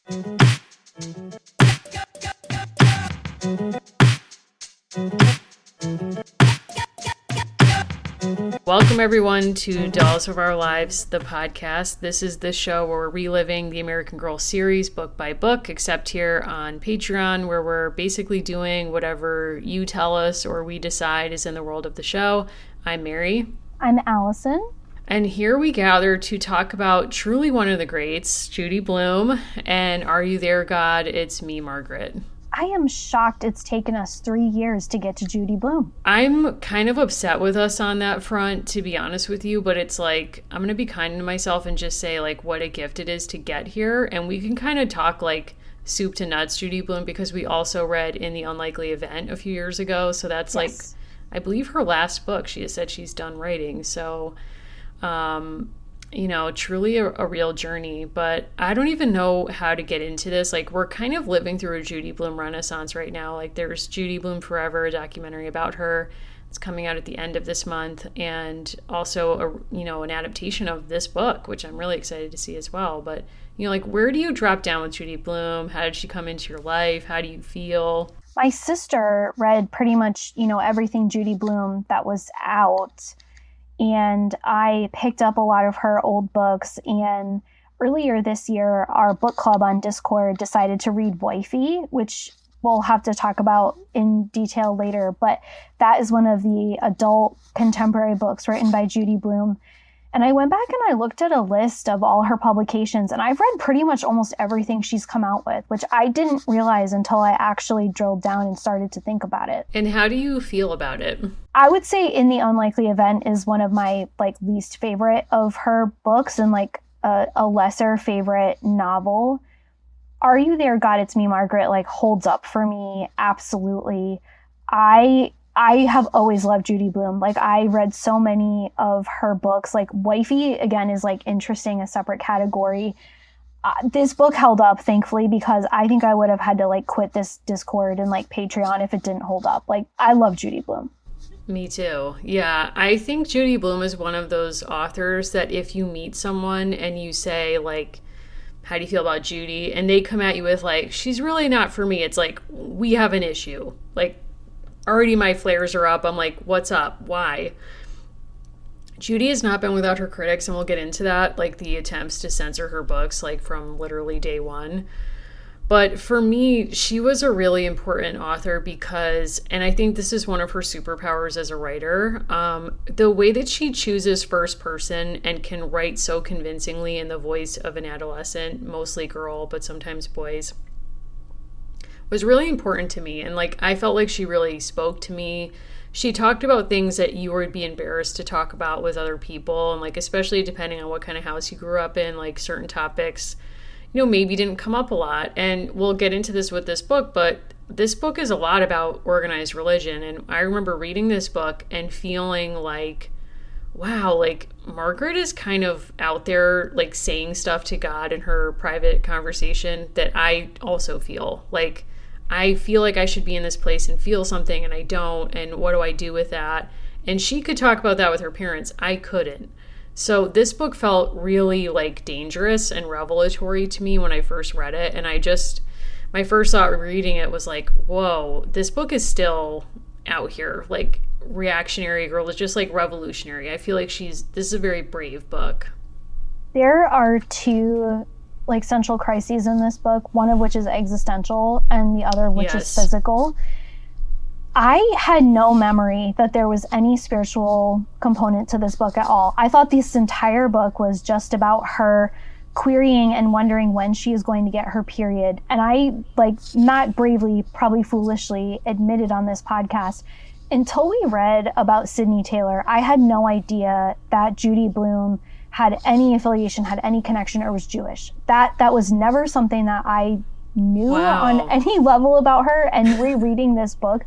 Welcome everyone to Dolls of Our Lives, the podcast. This is the show where we're reliving the American Girl series book by book, except here on Patreon, where we're basically doing whatever you tell us or we decide is in the world of the show. I'm Mary. I'm Allison. And here we gather to talk about truly one of the greats, Judy Blume, and Are You There, God? It's Me, Margaret. I am shocked it's taken us 3 years to get to Judy Blume. I'm kind of upset with us on that front, to be honest with you, but it's like, I'm going to be kind to myself and just say, like, what a gift it is to get here. And we can kind of talk, like, soup to nuts Judy Blume, because we also read In the Unlikely Event a few years ago. So that's, like, I believe her last book. She has said she's done writing. So, you know, truly a real journey, but I don't even know how to get into this. Like, we're kind of living through a Judy Blume renaissance right now. Like, there's Judy Blume Forever, a documentary about her. It's coming out at the end of this month, and also an adaptation of this book, which I'm really excited to see as well. But, you know, like, where do you drop down with Judy Blume? How did she come into your life? How do you feel? My sister read pretty much, everything Judy Blume that was out. And I picked up a lot of her old books. And earlier this year, our book club on Discord decided to read Wifey, which we'll have to talk about in detail later. But that is one of the adult contemporary books written by Judy Blume. And I went back and I looked at a list of all her publications, and I've read pretty much almost everything she's come out with, which I didn't realize until I actually drilled down and started to think about it. And how do you feel about it? I would say In the Unlikely Event is one of my least favorite of her books, and a lesser favorite novel. Are You There, God? It's Me, Margaret holds up for me. Absolutely. I have always loved Judy Blume. I read so many of her books. Wifey, again, is interesting, a separate category. This book held up, thankfully, because I think I would have had to quit this Discord and Patreon if it didn't hold up. I love Judy Blume. Me too. Yeah, I think Judy Blume is one of those authors that if you meet someone and you say, how do you feel about Judy? And they come at you with, she's really not for me. It's we have an issue. Already my flares are up. I'm like, what's up? Why? Judy has not been without her critics, and we'll get into that, the attempts to censor her books, from literally day one. But for me, she was a really important author because, and I think this is one of her superpowers as a writer, the way that she chooses first person and can write so convincingly in the voice of an adolescent, mostly girl, but sometimes boys, was really important to me. And I felt like she really spoke to me. She talked about things that you would be embarrassed to talk about with other people. And especially depending on what kind of house you grew up in, certain topics, maybe didn't come up a lot. And we'll get into this with this book, but this book is a lot about organized religion. And I remember reading this book and feeling wow, Margaret is kind of out there, saying stuff to God in her private conversation that I also feel. I feel like I should be in this place and feel something, and I don't, and what do I do with that? And she could talk about that with her parents. I couldn't. So this book felt really, dangerous and revelatory to me when I first read it, and my first thought reading it was whoa, this book is still out here, reactionary girl. It's just, revolutionary. I feel like this is a very brave book. There are two central crises in this book, one of which is existential and the other which is physical. I had no memory that there was any spiritual component to this book at all. I thought this entire book was just about her querying and wondering when she is going to get her period. And I, not bravely, probably foolishly admitted on this podcast, until we read about Sydney Taylor, I had no idea that Judy Blume had any affiliation, had any connection, or was Jewish. That was never something that I knew on any level about her. And rereading this book,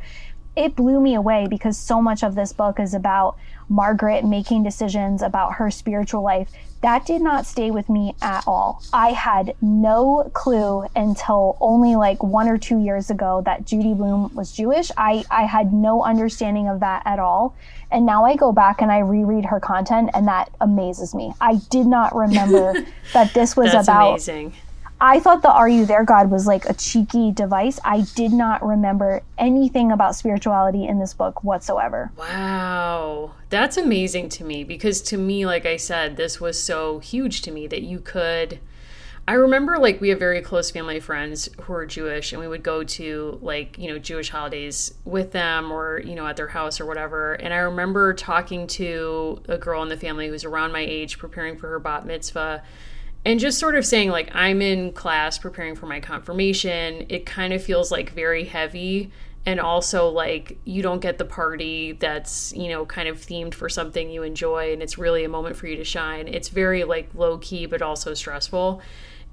it blew me away, because so much of this book is about Margaret making decisions about her spiritual life. That did not stay with me at all. I had no clue until only 1 or 2 years ago that Judy Blume was Jewish. I had no understanding of that at all. And now I go back and I reread her content, and that amazes me. I did not remember that this was That's about... amazing. I thought the Are You There God was like a cheeky device. I did not remember anything about spirituality in this book whatsoever. Wow. That's amazing to me, because to me, like I said, this was so huge to me that you could... I remember, like, we have very close family friends who are Jewish, and we would go to, like, you know, Jewish holidays with them, or, you know, at their house or whatever. And I remember talking to a girl in the family who's around my age, preparing for her bat mitzvah, and just sort of saying, like, I'm in class preparing for my confirmation. It kind of feels, like, very heavy. And also, like, you don't get the party that's, you know, kind of themed for something you enjoy, and it's really a moment for you to shine. It's very, like, low-key, but also stressful.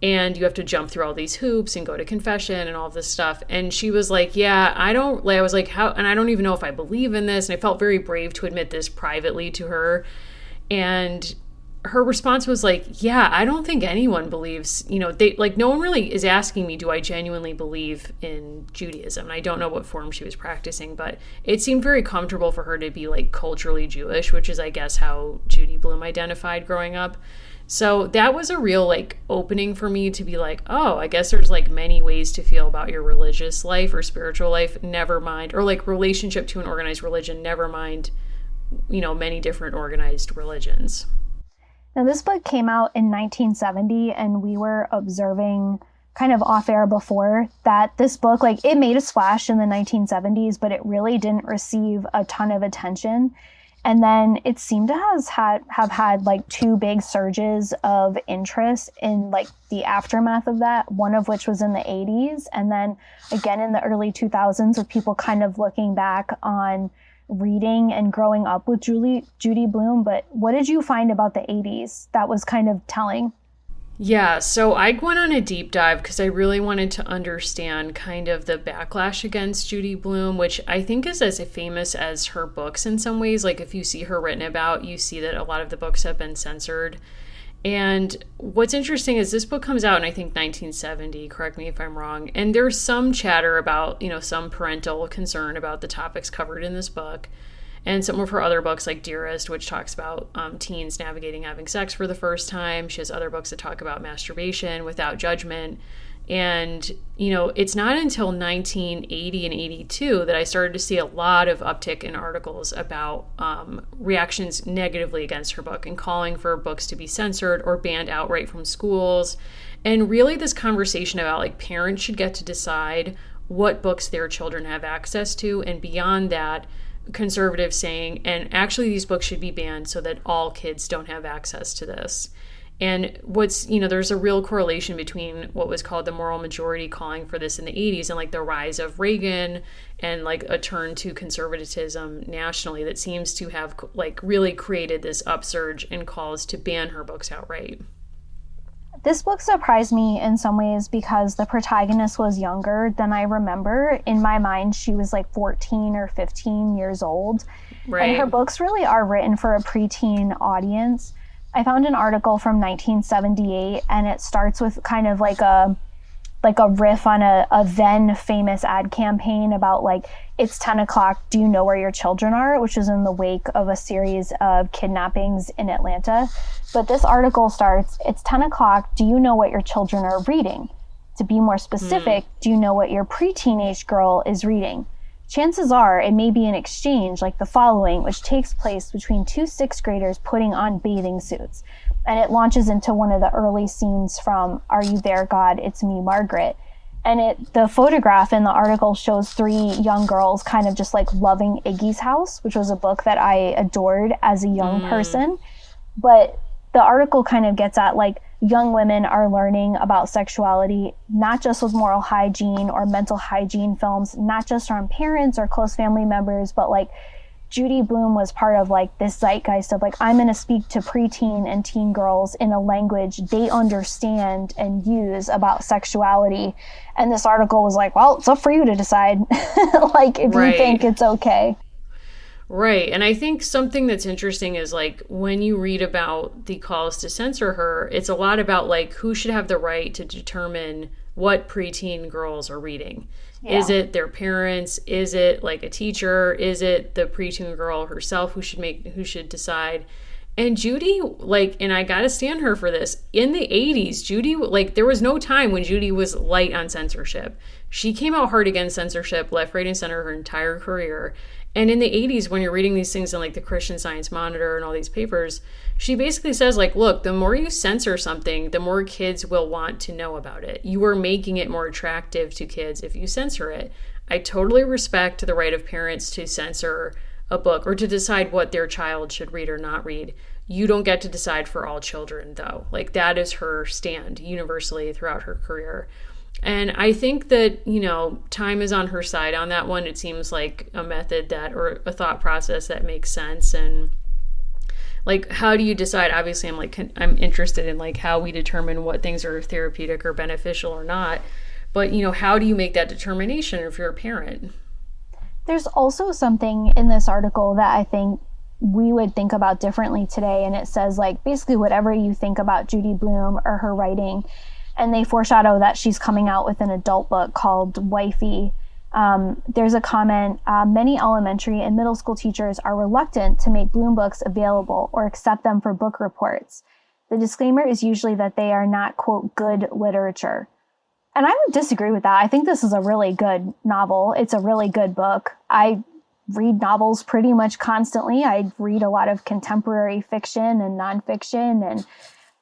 And you have to jump through all these hoops and go to confession and all this stuff. And she was like, yeah, I was like, how, and I don't even know if I believe in this. And I felt very brave to admit this privately to her. And her response was like, yeah, I don't think anyone believes, you know, no one really is asking me, do I genuinely believe in Judaism? And I don't know what form she was practicing, but it seemed very comfortable for her to be, like, culturally Jewish, which is, I guess, how Judy Blume identified growing up. So that was a real, like, opening for me to be like, oh, I guess there's, like, many ways to feel about your religious life or spiritual life, never mind, or, like, relationship to an organized religion, never mind, you know, many different organized religions. Now, this book came out in 1970, and we were observing kind of off air before that this book, like, it made a splash in the 1970s, but it really didn't receive a ton of attention. And then it seemed to have had like two big surges of interest in, like, the aftermath of that, one of which was in the 80s. And then again in the early 2000s, with people kind of looking back on reading and growing up with Judy Blume. But what did you find about the 80s that was kind of telling? Yeah, so I went on a deep dive because I really wanted to understand kind of the backlash against Judy Blume, which I think is as famous as her books in some ways. Like, if you see her written about, you see that a lot of the books have been censored. And what's interesting is this book comes out in, I think, 1970, correct me if I'm wrong. And there's some chatter about, you know, some parental concern about the topics covered in this book. And some of her other books, like Dearest, which talks about teens navigating having sex for the first time. She has other books that talk about masturbation without judgment. And, you know, it's not until 1980 and 82 that I started to see a lot of uptick in articles about reactions negatively against her book and calling for books to be censored or banned outright from schools. And really this conversation about, like, parents should get to decide what books their children have access to. And beyond that, conservatives saying, and actually these books should be banned so that all kids don't have access to this. And what's, you know, there's a real correlation between what was called the moral majority calling for this in the 80s and, like, the rise of Reagan and, like, a turn to conservatism nationally that seems to have, like, really created this upsurge in calls to ban her books outright. This book surprised me in some ways because the protagonist was younger than I remember. In my mind, she was like 14 or 15 years old. Right. And her books really are written for a preteen audience. I found an article from 1978, and it starts with kind of like a riff on a then famous ad campaign about, like, it's 10 o'clock, do you know where your children are? Which is in the wake of a series of kidnappings in Atlanta. But this article starts, it's 10 o'clock, do you know what your children are reading? To be more specific, do you know what your pre-teenage girl is reading? Chances are it may be an exchange like the following, which takes place between two sixth graders putting on bathing suits. And it launches into one of the early scenes from Are You There, God? It's Me, Margaret. And the photograph in the article shows three young girls kind of just, like, loving Iggy's House, which was a book that I adored as a young person. But the article kind of gets at, like, young women are learning about sexuality, not just with moral hygiene or mental hygiene films, not just from parents or close family members, but, like, Judy Blume was part of, like, this zeitgeist of, like, I'm going to speak to preteen and teen girls in a language they understand and use about sexuality. And this article was like, well, it's up for you to decide, like, if you think it's okay. Right. And I think something that's interesting is, like, when you read about the calls to censor her, it's a lot about, like, who should have the right to determine what preteen girls are reading. Yeah. Is it their parents? Is it, like, a teacher? Is it the preteen girl herself who should decide? And Judy, like, and I gotta stand her for this. In the 80s, Judy, like, there was no time when Judy was light on censorship. She came out hard against censorship, left, right, and center her entire career. And in the 80s, when you're reading these things in, like, the Christian Science Monitor and all these papers, she basically says, like, look, the more you censor something, the more kids will want to know about it. You are making it more attractive to kids if you censor it. I totally respect the right of parents to censor a book or to decide what their child should read or not read. You don't get to decide for all children, though. Like, that is her stand universally throughout her career. And I think that, you know, time is on her side on that one. It seems like a method that, or a thought process that makes sense. And like, how do you decide? Obviously, I'm interested in, like, how we determine what things are therapeutic or beneficial or not. But, you know, how do you make that determination if you're a parent? There's also something in this article that I think we would think about differently today. And it says, like, basically whatever you think about Judy Blume or her writing, and they foreshadow that she's coming out with an adult book called Wifey. There's a comment, many elementary and middle school teachers are reluctant to make Blume books available or accept them for book reports. The disclaimer is usually that they are not, quote, good literature. And I would disagree with that. I think this is a really good novel. It's a really good book. I read novels pretty much constantly. I read a lot of contemporary fiction and nonfiction, and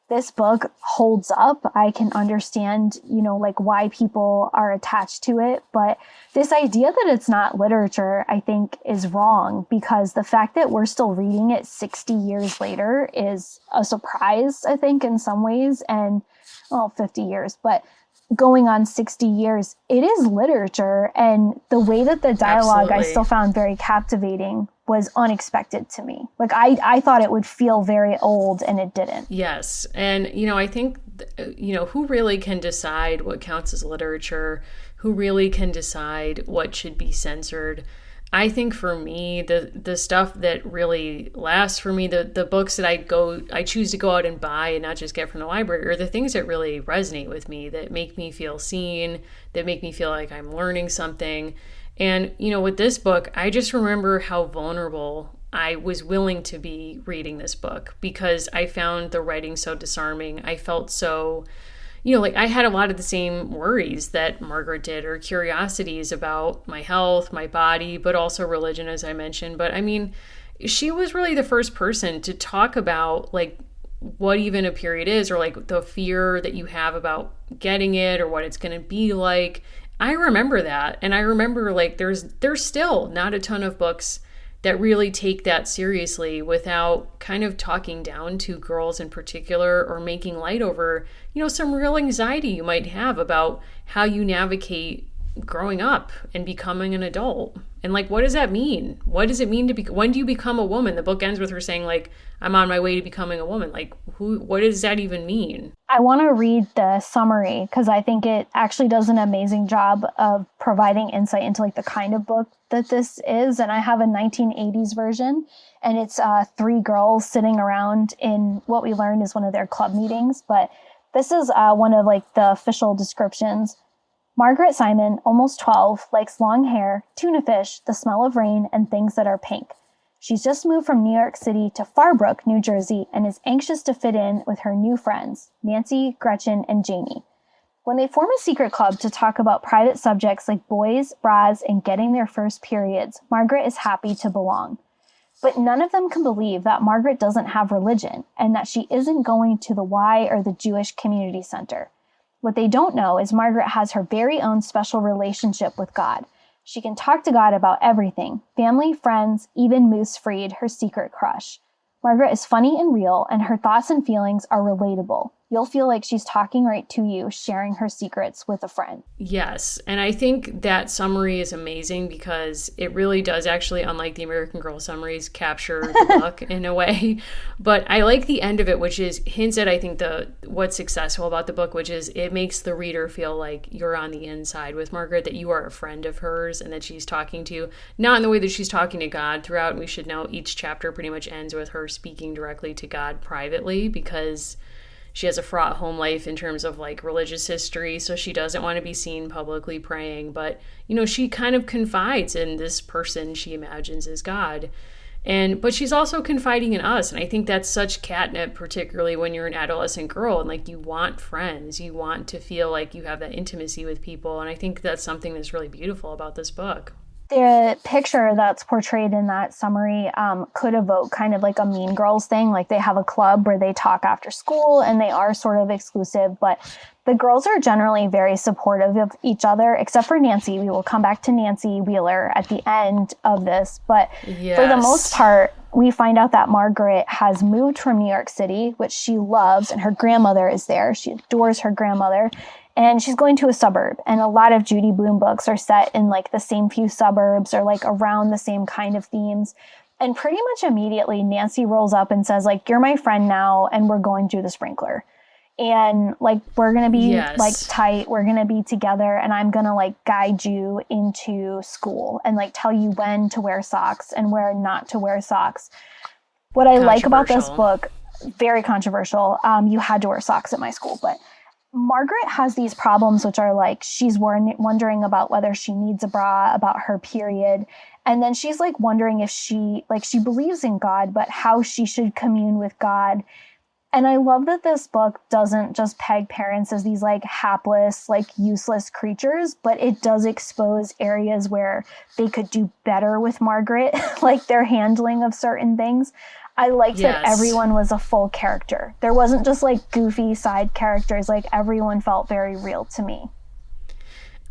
this book holds up. I can understand, you know, like, why people are attached to it. But this idea that it's not literature, I think, is wrong, because the fact that we're still reading it 60 years later is a surprise, I think, in some ways. And, well, 50 years, but going on 60 years, it is literature. And the way that the dialogue I still found very captivating was unexpected to me. Like, I thought it would feel very old, and it didn't. Yes. And, you know, I think, you know, who really can decide what counts as literature? Who really can decide what should be censored? I think for me, the stuff that really lasts for me, the books that I choose to go out and buy and not just get from the library, are the things that really resonate with me, that make me feel seen, that make me feel like I'm learning something. And, you know, with this book, I just remember how vulnerable I was willing to be reading this book, because I found the writing so disarming. I felt so, you know, like, I had a lot of the same worries that Margaret did, or curiosities about my health, my body, but also religion, as I mentioned. But I mean, she was really the first person to talk about, like, what even a period is, or like the fear that you have about getting it, or what it's going to be like. I remember that. And I remember, like, there's still not a ton of books that really take that seriously without kind of talking down to girls in particular, or making light over, you know, some real anxiety you might have about how you navigate growing up and becoming an adult. And, like, what does that mean? What does it mean to be, when do you become a woman? The book ends with her saying, like, I'm on my way to becoming a woman. Like, what does that even mean? I want to read the summary, because I think it actually does an amazing job of providing insight into, like, the kind of book that this is. And I have a 1980s version, and it's 3 girls sitting around in what we learned is one of their club meetings. But this is one of, like, the official descriptions. Margaret Simon, almost 12, likes long hair, tuna fish, the smell of rain, and things that are pink. She's just moved from New York City to Farbrook, New Jersey, and is anxious to fit in with her new friends, Nancy, Gretchen, and Janie. When they form a secret club to talk about private subjects like boys, bras, and getting their first periods, Margaret is happy to belong. But none of them can believe that Margaret doesn't have religion, and that she isn't going to the Y or the Jewish Community Center. What they don't know is Margaret has her very own special relationship with God. She can talk to God about everything, family, friends, even Moose Freed, her secret crush. Margaret is funny and real, and her thoughts and feelings are relatable. You'll feel like she's talking right to you, sharing her secrets with a friend. Yes, and I think that summary is amazing, because it really does actually, unlike the American Girl summaries, capture the book in a way. But I like the end of it, which is hints at, I think, what's successful about the book, which is it makes the reader feel like you're on the inside with Margaret, that you are a friend of hers, and that she's talking to you, not in the way that she's talking to God throughout. We should know each chapter pretty much ends with her speaking directly to God privately, because she has a fraught home life in terms of, like, religious history, so she doesn't want to be seen publicly praying. But, you know, she kind of confides in this person she imagines is God. But she's also confiding in us, and I think that's such catnip, particularly when you're an adolescent girl and like you want friends, you want to feel like you have that intimacy with people, and I think that's something that's really beautiful about this book. The picture that's portrayed in that summary could evoke kind of like a Mean Girls thing. Like they have a club where they talk after school and they are sort of exclusive, but the girls are generally very supportive of each other, except for Nancy. We will come back to Nancy Wheeler at the end of this. But for the most part, we find out that Margaret has moved from New York City, which she loves, and her grandmother is there. She adores her grandmother. And she's going to a suburb. And a lot of Judy Blume books are set in like the same few suburbs or like around the same kind of themes. And pretty much immediately, Nancy rolls up and says, like, you're my friend now, and we're going through the sprinkler. And like, we're going to be like tight. We're going to be together. And I'm going to like guide you into school and like tell you when to wear socks and where not to wear socks. What I like about this book, very controversial. You had to wear socks at my school, but Margaret has these problems, which are like, she's wondering about whether she needs a bra, about her period. And then she's like wondering if she believes in God, but how she should commune with God. And I love that this book doesn't just peg parents as these like hapless, like useless creatures, but it does expose areas where they could do better with Margaret, like their handling of certain things. I liked that everyone was a full character. There wasn't just like goofy side characters. Like everyone felt very real to me.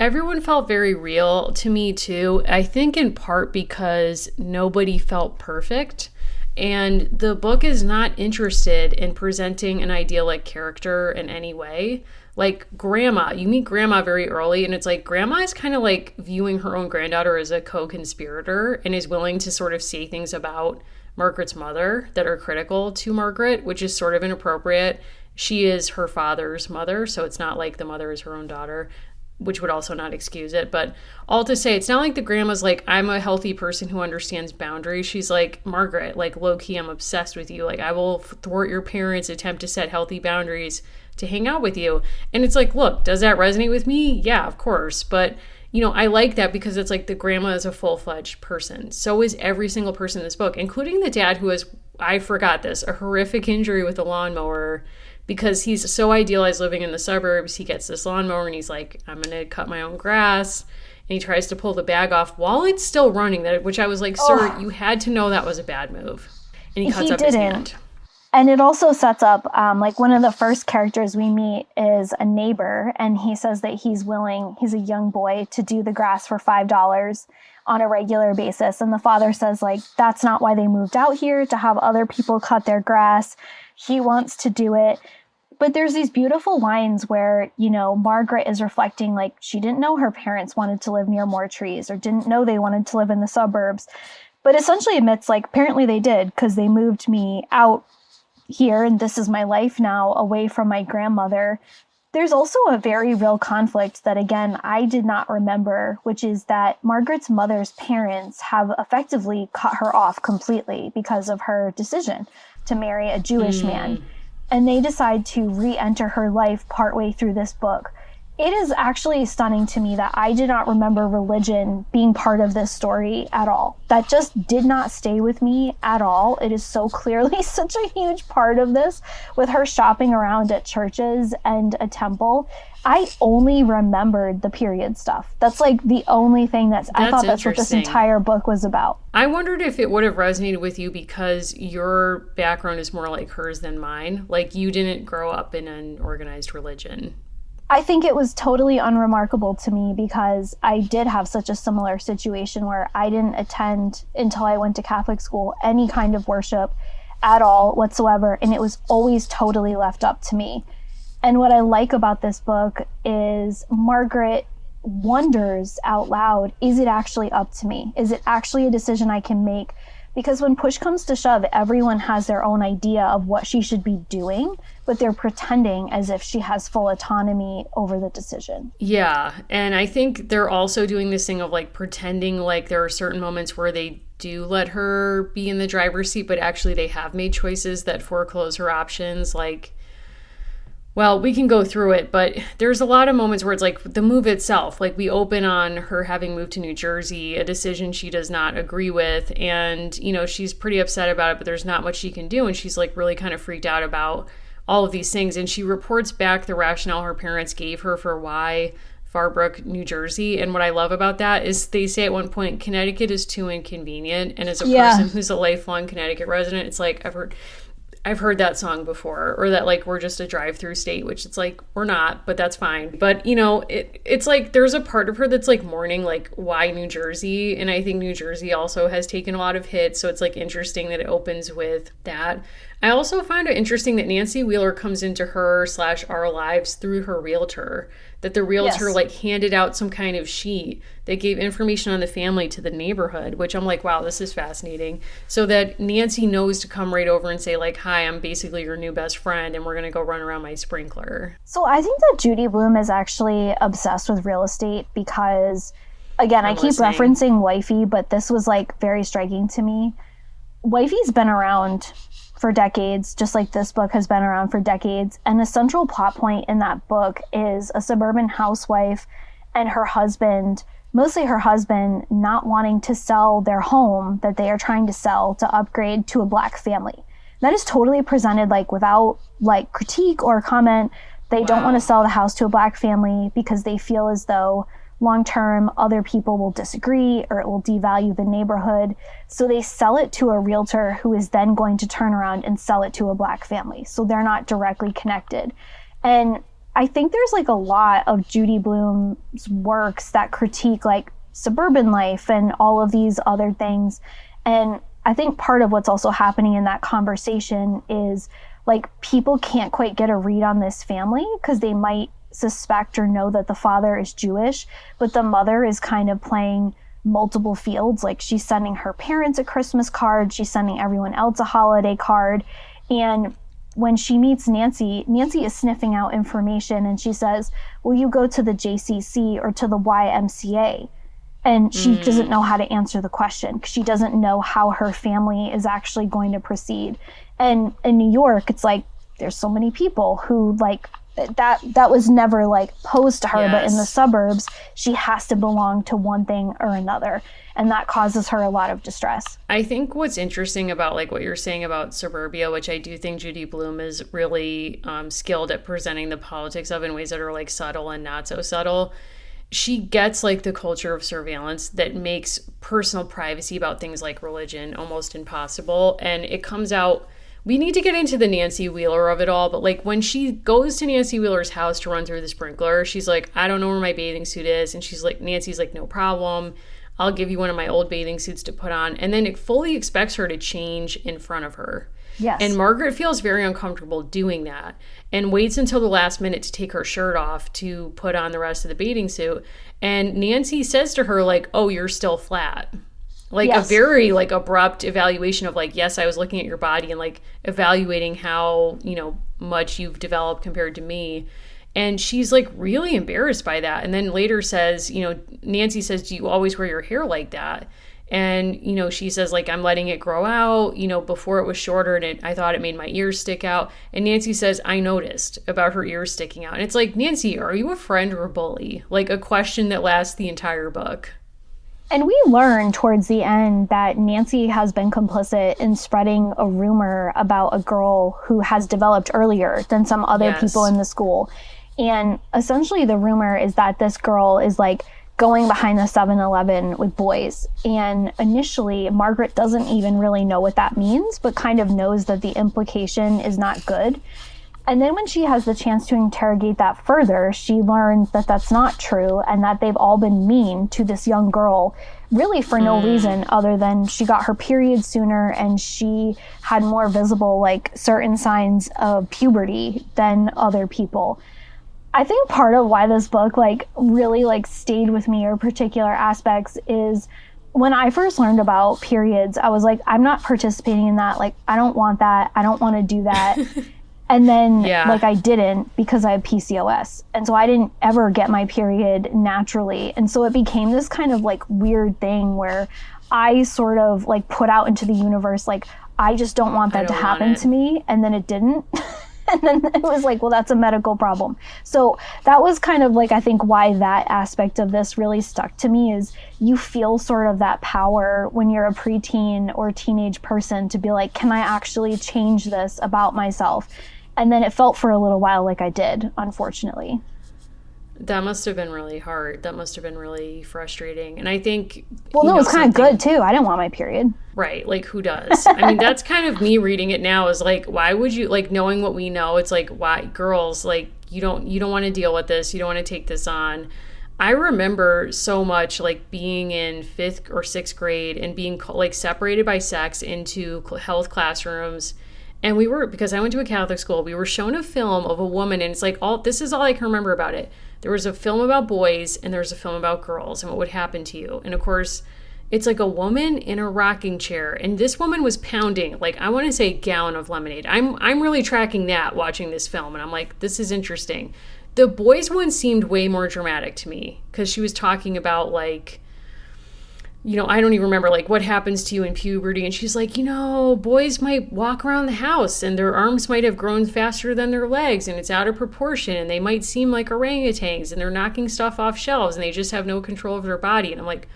Everyone felt very real to me too. I think in part because nobody felt perfect. And the book is not interested in presenting an idyllic character in any way. Like Grandma, you meet Grandma very early, and it's like Grandma is kind of like viewing her own granddaughter as a co-conspirator and is willing to sort of say things about Margaret's mother that are critical to Margaret, which is sort of inappropriate. She is her father's mother, so it's not like the mother is her own daughter, which would also not excuse it. But all to say, it's not like the grandma's like, I'm a healthy person who understands boundaries. She's like, Margaret, like low-key, I'm obsessed with you. Like, I will thwart your parents' attempt to set healthy boundaries to hang out with you. And it's like, look, does that resonate with me? Yeah, of course. But you know, I like that because it's like the grandma is a full-fledged person. So is every single person in this book, including the dad who has, I forgot this, a horrific injury with a lawnmower because he's so idealized living in the suburbs. He gets this lawnmower and he's like, I'm going to cut my own grass. And he tries to pull the bag off while it's still running, which I was like, sir, you had to know that was a bad move. And he cuts up his hand. And it also sets up, like one of the first characters we meet is a neighbor, and he says that he's a young boy, to do the grass for $5 on a regular basis. And the father says, like, that's not why they moved out here, to have other people cut their grass. He wants to do it. But there's these beautiful lines where, you know, Margaret is reflecting, like, she didn't know her parents wanted to live near more trees or didn't know they wanted to live in the suburbs, but essentially admits, like, apparently they did because they moved me out here and this is my life now, away from my grandmother. There's also a very real conflict that, again, I did not remember, which is that Margaret's mother's parents have effectively cut her off completely because of her decision to marry a Jewish man. And they decide to re-enter her life partway through this book. It is actually stunning to me that I did not remember religion being part of this story at all. That just did not stay with me at all. It is so clearly such a huge part of this, with her shopping around at churches and a temple. I only remembered the period stuff. That's like the only thing I thought that's what this entire book was about. I wondered if it would have resonated with you because your background is more like hers than mine. Like, you didn't grow up in an organized religion. I think it was totally unremarkable to me because I did have such a similar situation where I didn't attend, until I went to Catholic school, any kind of worship at all whatsoever. And it was always totally left up to me. And what I like about this book is Margaret wonders out loud, is it actually up to me? Is it actually a decision I can make? Because when push comes to shove, everyone has their own idea of what she should be doing, but they're pretending as if she has full autonomy over the decision. Yeah, and I think they're also doing this thing of like pretending like there are certain moments where they do let her be in the driver's seat, but actually they have made choices that foreclose her options. Like Well, we can go through it, but there's a lot of moments where it's like the move itself. Like we open on her having moved to New Jersey, a decision she does not agree with. And, she's pretty upset about it, but there's not much she can do. And she's like really kind of freaked out about all of these things. And she reports back the rationale her parents gave her for why Farbrook, New Jersey. And what I love about that is they say at one point, Connecticut is too inconvenient. And as a person who's a lifelong Connecticut resident, it's like I've heard that song before, or that like we're just a drive-through state, which it's like we're not, but that's fine. But it's like there's a part of her that's like mourning like why New Jersey, and I think New Jersey also has taken a lot of hits, so it's like interesting that it opens with that. I also find it interesting that Nancy Wheeler comes into her/our lives through her realtor, that the realtor like handed out some kind of sheet that gave information on the family to the neighborhood, which I'm like, wow, this is fascinating. So that Nancy knows to come right over and say like, hi, I'm basically your new best friend and we're going to go run around my sprinkler. So I think that Judy Blume is actually obsessed with real estate because, again, I keep referencing Wifey, but this was like very striking to me. Wifey's been around for decades, just like this book has been around for decades. And a central plot point in that book is a suburban housewife and her husband, mostly her husband, not wanting to sell their home that they are trying to sell to upgrade to a Black family. That is totally presented like without like critique or comment. They don't want to sell the house to a Black family because they feel as though long-term other people will disagree or it will devalue the neighborhood. So they sell it to a realtor who is then going to turn around and sell it to a Black family. So they're not directly connected. And I think there's like a lot of Judy Blume's works that critique like suburban life and all of these other things. And I think part of what's also happening in that conversation is like people can't quite get a read on this family because they might suspect or know that the father is Jewish, but the mother is kind of playing multiple fields. Like she's sending her parents a Christmas card, she's sending everyone else a holiday card. And when she meets Nancy, Nancy is sniffing out information and she says, will you go to the JCC or to the YMCA? And she doesn't know how to answer the question because she doesn't know how her family is actually going to proceed. And in New York, it's like there's so many people who like that was never like posed to her, but in the suburbs, she has to belong to one thing or another. And that causes her a lot of distress. I think what's interesting about like what you're saying about suburbia, which I do think Judy Blume is really skilled at presenting the politics of in ways that are like subtle and not so subtle. She gets like the culture of surveillance that makes personal privacy about things like religion almost impossible. And it comes out, we need to get into the Nancy Wheeler of it all, but like when she goes to Nancy Wheeler's house to run through the sprinkler, she's like, I don't know where my bathing suit is. And she's like, Nancy's like, no problem. I'll give you one of my old bathing suits to put on. And then it fully expects her to change in front of her. Yes. And Margaret feels very uncomfortable doing that and waits until the last minute to take her shirt off to put on the rest of the bathing suit. And Nancy says to her like, oh, you're still flat. Like a very like abrupt evaluation of like, yes, I was looking at your body and like evaluating how, much you've developed compared to me. And she's like really embarrassed by that. And then later says, Nancy says, do you always wear your hair like that? And, she says like, I'm letting it grow out, before it was shorter and I thought it made my ears stick out. And Nancy says, I noticed about her ears sticking out. And it's like, Nancy, are you a friend or a bully? Like a question that lasts the entire book. And we learn towards the end that Nancy has been complicit in spreading a rumor about a girl who has developed earlier than some other people in the school. And essentially the rumor is that this girl is like going behind the 7-Eleven with boys. And initially, Margaret doesn't even really know what that means, but kind of knows that the implication is not good. And then when she has the chance to interrogate that further, she learns that that's not true and that they've all been mean to this young girl, really for no reason other than she got her period sooner and she had more visible, like, certain signs of puberty than other people. I think part of why this book, like, really, like, stayed with me or particular aspects is when I first learned about periods, I was like, I'm not participating in that. Like, I don't want that. I don't want to do that. And then, like, I didn't because I have PCOS. And so I didn't ever get my period naturally. And so it became this kind of, like, weird thing where I sort of, like, put out into the universe, like, I just don't want that to happen to me. And then it didn't. And then it was like, well, that's a medical problem. So that was kind of like, I think why that aspect of this really stuck to me is you feel sort of that power when you're a preteen or teenage person to be like, can I actually change this about myself? And then it felt for a little while like I did, unfortunately. That must have been really hard. That must have been really frustrating. And I think... Well, no, it was kind of good, too. I didn't want my period. Right. Like, who does? I mean, that's kind of me reading it now is like, why would you... Like, knowing what we know, it's like, why... Girls, like, you don't want to deal with this. You don't want to take this on. I remember so much, like, being in 5th or 6th grade and being, like, separated by sex into health classrooms. And we were... Because I went to a Catholic school, we were shown a film of a woman, and it's like, this is all I can remember about it. There was a film about boys and there's a film about girls and what would happen to you. And of course, it's like a woman in a rocking chair. And this woman was pounding, like, I want to say a gallon of lemonade. I'm really tracking that watching this film. And I'm like, this is interesting. The boys one seemed way more dramatic to me because she was talking about like, I don't even remember like what happens to you in puberty. And she's like, boys might walk around the house and their arms might have grown faster than their legs and it's out of proportion and they might seem like orangutans and they're knocking stuff off shelves and they just have no control of their body. And I'm like,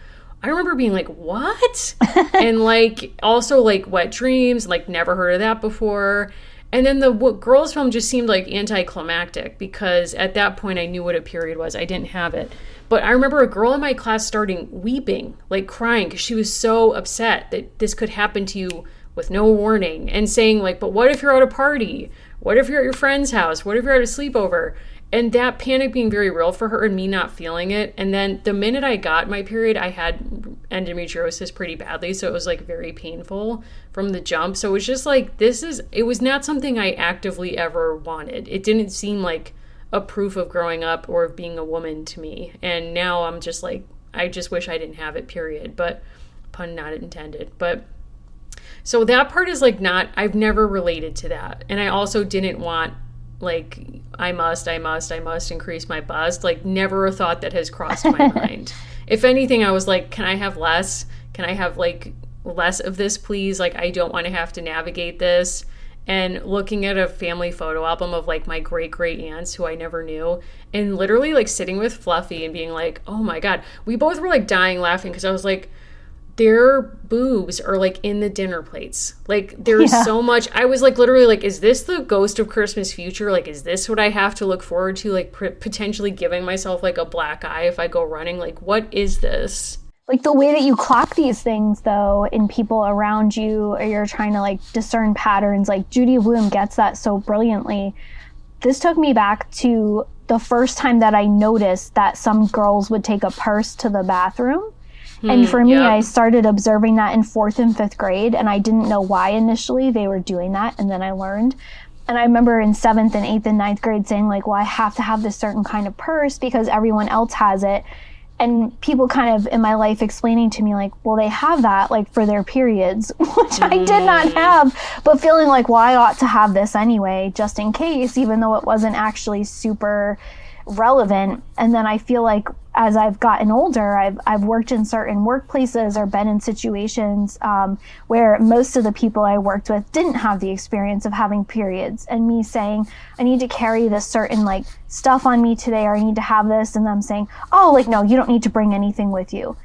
I remember being like, what? And like also like wet dreams, like never heard of that before. And then the girls film just seemed like anticlimactic because at that point I knew what a period was. I didn't have it. But I remember a girl in my class starting weeping, like crying, because she was so upset that this could happen to you with no warning and saying like, but what if you're at a party? What if you're at your friend's house? What if you're at a sleepover? And that panic being very real for her and me not feeling it. And then the minute I got my period, I had endometriosis pretty badly. So it was like very painful from the jump. So it was just like, it was not something I actively ever wanted. It didn't seem like a proof of growing up or of being a woman to me. And now I'm just like, I just wish I didn't have it, period. But pun not intended. But so that part is like I've never related to that. And I also didn't want like, I must increase my bust. Like never a thought that has crossed my mind. If anything, I was like, can I have less? Can I have like less of this, please? Like, I don't want to have to navigate this. And looking at a family photo album of like my great aunts who I never knew and literally like sitting with Fluffy and being like, oh my God, we both were like dying laughing because I was like, their boobs are like in the dinner plates. Like there's so much. I was like literally like, is this the ghost of Christmas future? Like, is this what I have to look forward to? Like potentially giving myself like a black eye if I go running? Like, what is this? Like the way that you clock these things though in people around you, or you're trying to like discern patterns, like Judy Blume gets that so brilliantly. This took me back to the first time that I noticed that some girls would take a purse to the bathroom. And for me, I started observing that in 4th and 5th grade, and I didn't know why initially they were doing that, and then I learned. And I remember in 7th and 8th and 9th grade saying like, well, I have to have this certain kind of purse because everyone else has it. And people kind of in my life explaining to me like, well, they have that like for their periods, which I did not have, but feeling like, well, I ought to have this anyway, just in case, even though it wasn't actually super relevant. And then I feel like as I've gotten older, I've worked in certain workplaces or been in situations where most of the people I worked with didn't have the experience of having periods, and me saying, I need to carry this certain like stuff on me today, or I need to have this, and them saying, oh, like, no, you don't need to bring anything with you.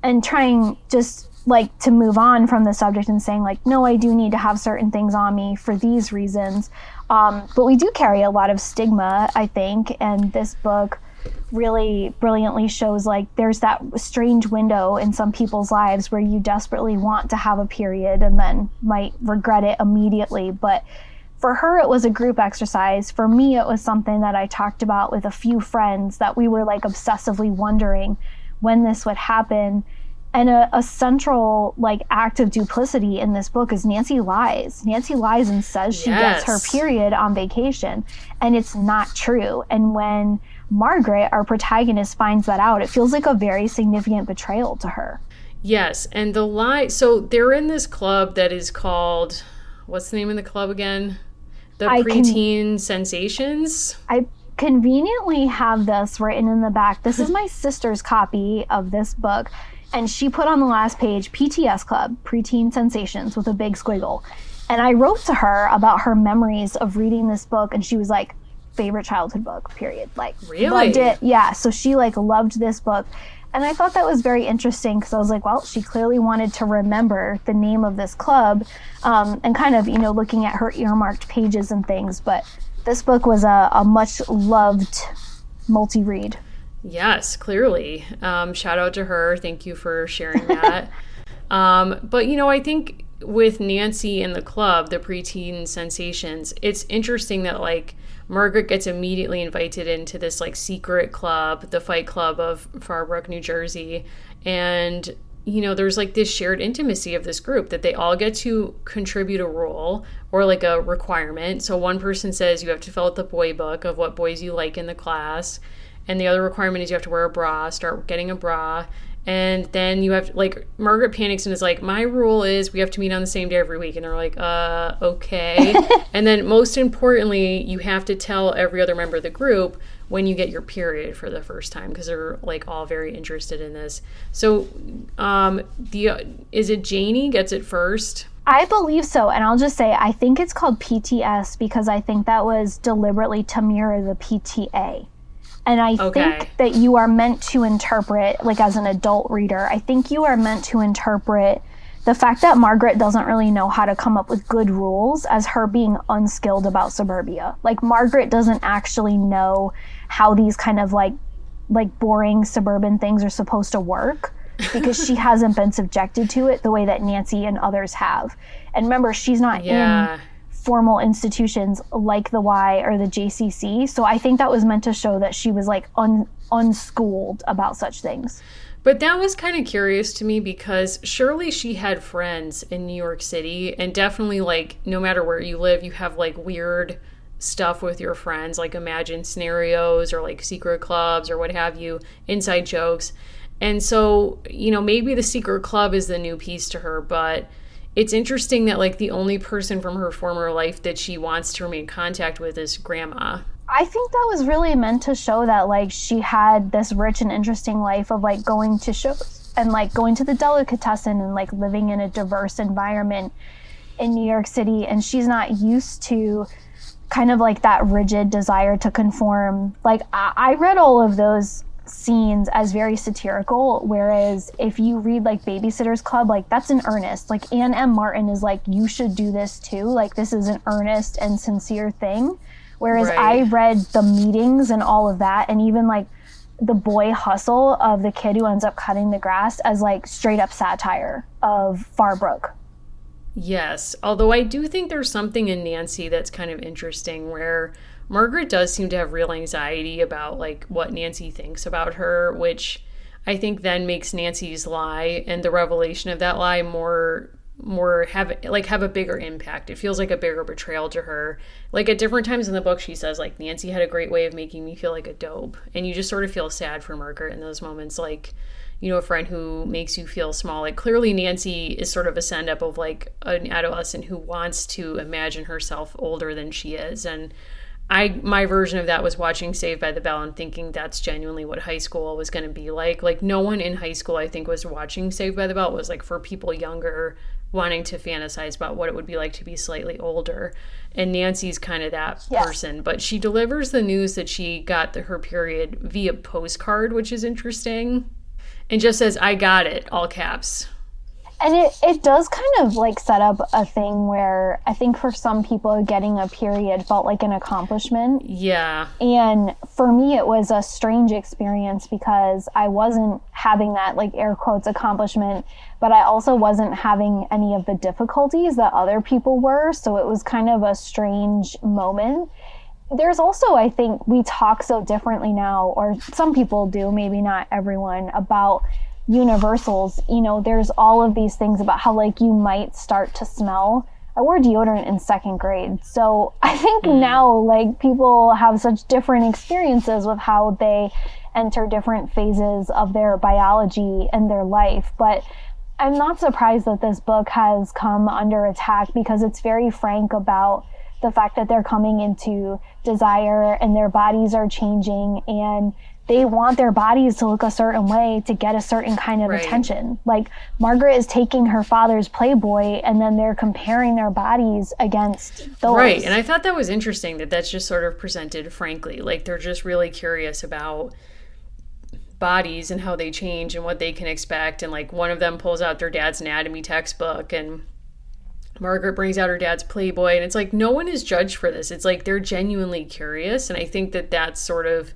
And trying just like to move on from the subject and saying like, no, I do need to have certain things on me for these reasons. But we do carry a lot of stigma, I think, and this book really brilliantly shows like there's that strange window in some people's lives where you desperately want to have a period and then might regret it immediately. But for her, it was a group exercise. For me, it was something that I talked about with a few friends that we were like obsessively wondering when this would happen. And a central like act of duplicity in this book is Nancy lies. Nancy lies and says she gets her period on vacation, and it's not true. And when Margaret, our protagonist, finds that out, it feels like a very significant betrayal to her. Yes, and the lie, so they're in this club that is called, what's the name of the club again? The Preteen Sensations? I conveniently have this written in the back. This is my sister's copy of this book. And she put on the last page, PTS Club, Preteen Sensations, with a big squiggle. And I wrote to her about her memories of reading this book, and she was like, favorite childhood book, period. Like, really? Loved it. Yeah, so she like loved this book. And I thought that was very interesting because I was like, well, she clearly wanted to remember the name of this club, and kind of, looking at her earmarked pages and things. But this book was a much loved multi-read. Yes, clearly. Shout out to her. Thank you for sharing that. But, I think with Nancy and the club, the preteen sensations, it's interesting that, like, Margaret gets immediately invited into this, like, secret club, the Fight Club of Farbrook, New Jersey. And, there's, like, this shared intimacy of this group that they all get to contribute a role or, like, a requirement. So one person says you have to fill out the boy book of what boys you like in the class. And the other requirement is you have to wear a bra, start getting a bra. And then you have, like, Margaret panics and is like, my rule is we have to meet on the same day every week. And they're like, okay. And then most importantly, you have to tell every other member of the group when you get your period for the first time, because they're, like, all very interested in this. So is it Janie gets it first? I believe so. And I'll just say, I think it's called PTS because I think that was deliberately to mirror the PTA. And I think that you are meant to interpret, like, as an adult reader, I think you are meant to interpret the fact that Margaret doesn't really know how to come up with good rules as her being unskilled about suburbia. Like, Margaret doesn't actually know how these kind of like boring suburban things are supposed to work because she hasn't been subjected to it the way that Nancy and others have. And remember, she's not in formal institutions like the Y or the JCC. So I think that was meant to show that she was, like, unschooled about such things. But that was kind of curious to me because surely she had friends in New York City, and definitely, like, no matter where you live, you have, like, weird stuff with your friends, like imagined scenarios or, like, secret clubs or what have you, inside jokes. And so, maybe the secret club is the new piece to her, but it's interesting that, like, the only person from her former life that she wants to remain in contact with is Grandma. I think that was really meant to show that, like, she had this rich and interesting life of, like, going to shows and, like, going to the delicatessen and, like, living in a diverse environment in New York City. And she's not used to kind of, like, that rigid desire to conform. Like, I read all of those scenes as very satirical, whereas if you read, like, Babysitter's Club, like, that's in earnest. Like, Anne M. Martin is like, you should do this too. Like, this is an earnest and sincere thing. Whereas I read the meetings and all of that, and even, like, the boy hustle of the kid who ends up cutting the grass as, like, straight up satire of Farbrook. Yes, although I do think there's something in Nancy that's kind of interesting where Margaret does seem to have real anxiety about, like, what Nancy thinks about her, which I think then makes Nancy's lie and the revelation of that lie have a bigger impact. It feels like a bigger betrayal to her. Like, at different times in the book, she says, like, Nancy had a great way of making me feel like a dope. And you just sort of feel sad for Margaret in those moments, like, a friend who makes you feel small. Like, clearly Nancy is sort of a send-up of, like, an adolescent who wants to imagine herself older than she is. And my version of that was watching Saved by the Bell and thinking that's genuinely what high school was going to be like. Like, no one in high school, I think, was watching Saved by the Bell. It was, like, for people younger wanting to fantasize about what it would be like to be slightly older. And Nancy's kind of that person. But she delivers the news that she got her period via postcard, which is interesting. And just says, I got it, all caps. And it does kind of, like, set up a thing where I think for some people getting a period felt like an accomplishment. Yeah. And for me, it was a strange experience because I wasn't having that, like, air quotes accomplishment, but I also wasn't having any of the difficulties that other people were. So it was kind of a strange moment. There's also, I think, we talk so differently now, or some people do, maybe not everyone, about universals. There's all of these things about how, like, you might start to smell. I wore deodorant in second grade. So I think now, like, people have such different experiences with how they enter different phases of their biology and their life. But I'm not surprised that this book has come under attack because it's very frank about the fact that they're coming into desire and their bodies are changing, and they want their bodies to look a certain way to get a certain kind of attention. Like Margaret is taking her father's Playboy and then they're comparing their bodies against those. Right. And I thought that was interesting that that's just sort of presented frankly. Like they're just really curious about bodies and how they change and what they can expect. And like one of them pulls out their dad's anatomy textbook and Margaret brings out her dad's Playboy. And it's like no one is judged for this. It's like they're genuinely curious. And I think that that's sort of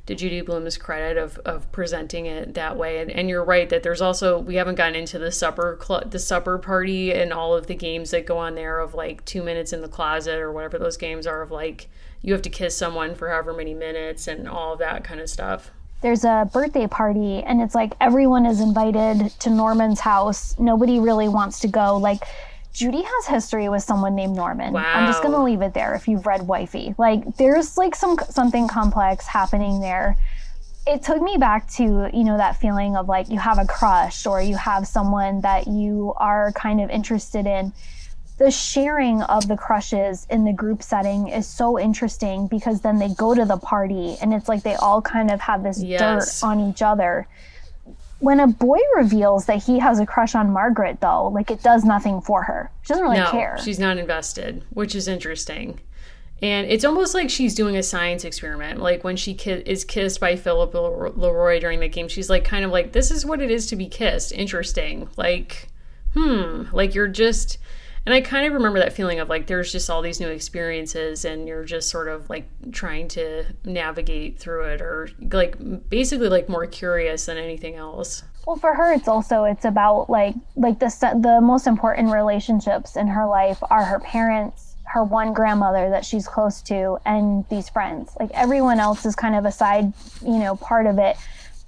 to Judy Blume's credit of presenting it that way. And you're right that there's also, we haven't gotten into the supper party and all of the games that go on there of like 2 minutes in the closet or whatever those games are of like, you have to kiss someone for however many minutes and all of that kind of stuff. There's a birthday party and it's like everyone is invited to Norman's house. Nobody really wants to go. Like Judy has history with someone named Norman. Wow. I'm just going to leave it there if you've read Wifey. Like, there's, like, something complex happening there. It took me back to, you know, that feeling of, like, you have a crush or you have someone that you are kind of interested in. The sharing of the crushes in the group setting is so interesting because then they go to the party and it's like they all kind of have this dirt on each other. When a boy reveals that he has a crush on Margaret, though, like it does nothing for her. She doesn't really care. She's not invested, which is interesting. And it's almost like she's doing a science experiment. Like when she is kissed by Philip Leroy during the game, she's like kind of like, this is what it is to be kissed. Interesting. Like, like you're just... And I kind of remember that feeling of like, there's just all these new experiences and you're just sort of like trying to navigate through it or like basically like more curious than anything else. Well, for her, it's about like the most important relationships in her life are her parents, her one grandmother that she's close to, and these friends. Like everyone else is kind of a side, you know, part of it.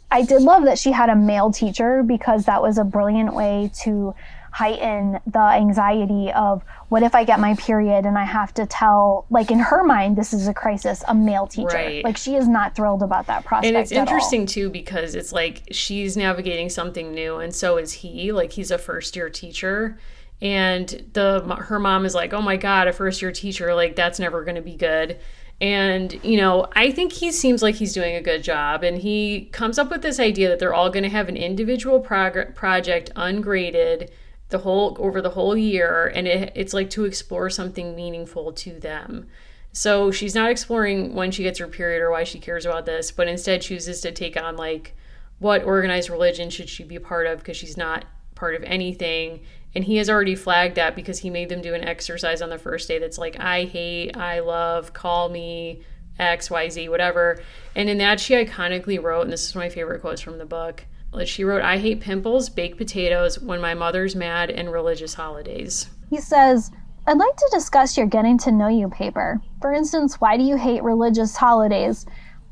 I did love that she had a male teacher because that was a brilliant way to heighten the anxiety of what if I get my period and I have to tell, like in her mind, this is a crisis, a male teacher. Right. Like she is not thrilled about that prospect And it's at interesting all. Too, because it's like she's navigating something new and so is he. Like he's a first year teacher and her mom is like, oh my God, a first year teacher, like that's never going to be good. And, you know, I think he seems like he's doing a good job. And he comes up with this idea that they're all going to have an individual project ungraded over the whole year, and it's like to explore something meaningful to them. So she's not exploring when she gets her period or why she cares about this, but instead chooses to take on like what organized religion should she be part of because she's not part of anything. And he has already flagged that because he made them do an exercise on the first day that's like, I hate, I love, call me X, Y, Z, whatever. And in that she iconically wrote, and this is one of my favorite quotes from the book, she wrote, I hate pimples, baked potatoes, when my mother's mad, and religious holidays. He says, I'd like to discuss your getting to know you paper. For instance, why do you hate religious holidays?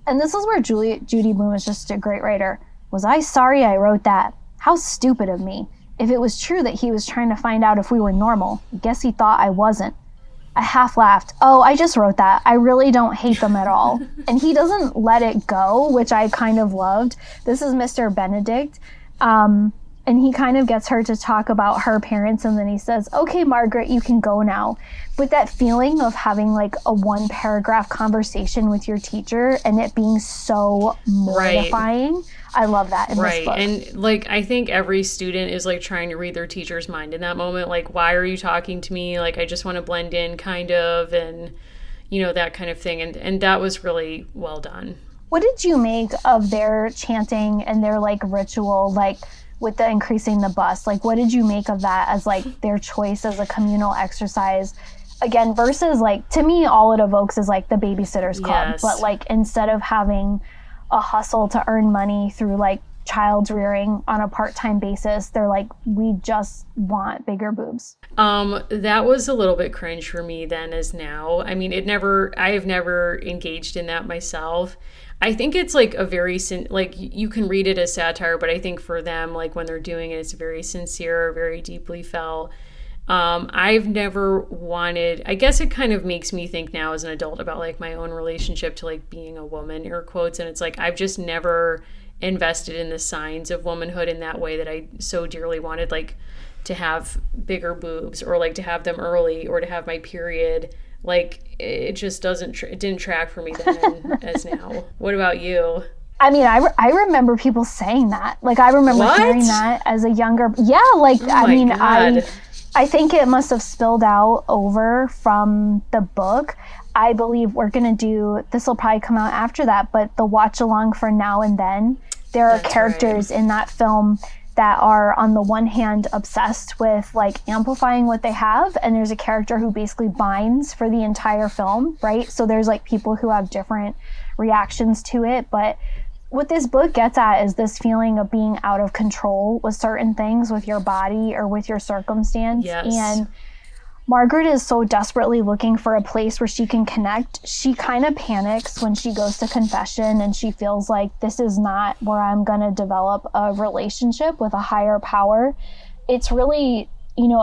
And this is where Judy Blume is just a great writer. Was I sorry I wrote that? How stupid of me. If it was true that he was trying to find out if we were normal, I guess he thought I wasn't. I half laughed. Oh, I just wrote that. I really don't hate them at all. And he doesn't let it go, which I kind of loved. This is Mr. Benedict. And he kind of gets her to talk about her parents. And then he says, okay, Margaret, you can go now. With that feeling of having like a 1-paragraph conversation with your teacher and it being so mortifying. Right. I love that in this book. And like, I think every student is like trying to read their teacher's mind in that moment. Like, why are you talking to me? Like, I just want to blend in kind of, and you know, that kind of thing. And that was really well done. What did you make of their chanting and their like ritual, like with the increasing the bus? Like, what did you make of that as like their choice as a communal exercise? Again, versus like, to me, all it evokes is like the Babysitter's Club. Yes. But like, instead of having a hustle to earn money through like child rearing on a part-time basis, they're like, we just want bigger boobs. That was a little bit cringe for me then as now. I mean, I have never engaged in that myself. I think it's like a very, like you can read it as satire, but I think for them, like when they're doing it, it's very sincere, very deeply felt. I've never wanted, I guess it kind of makes me think now as an adult about like my own relationship to like being a woman, air quotes. And it's like, I've just never invested in the signs of womanhood in that way that I so dearly wanted, like to have bigger boobs or like to have them early or to have my period. Like it just it didn't track for me then as now. What about you? I mean, I remember people saying that. Like, I remember hearing that as a younger... Yeah, like, I mean, God. I think it must have spilled out over from the book. I believe we're going to do... This will probably come out after that, but the watch-along for Now and Then. There are characters in that film that are, on the one hand, obsessed with, like, amplifying what they have, and there's a character who basically binds for the entire film, right? So there's, like, people who have different reactions to it, but what this book gets at is this feeling of being out of control with certain things, with your body or with your circumstance. Yes. And Margaret is so desperately looking for a place where she can connect. She kind of panics when she goes to confession and she feels like this is not where I'm going to develop a relationship with a higher power. It's really,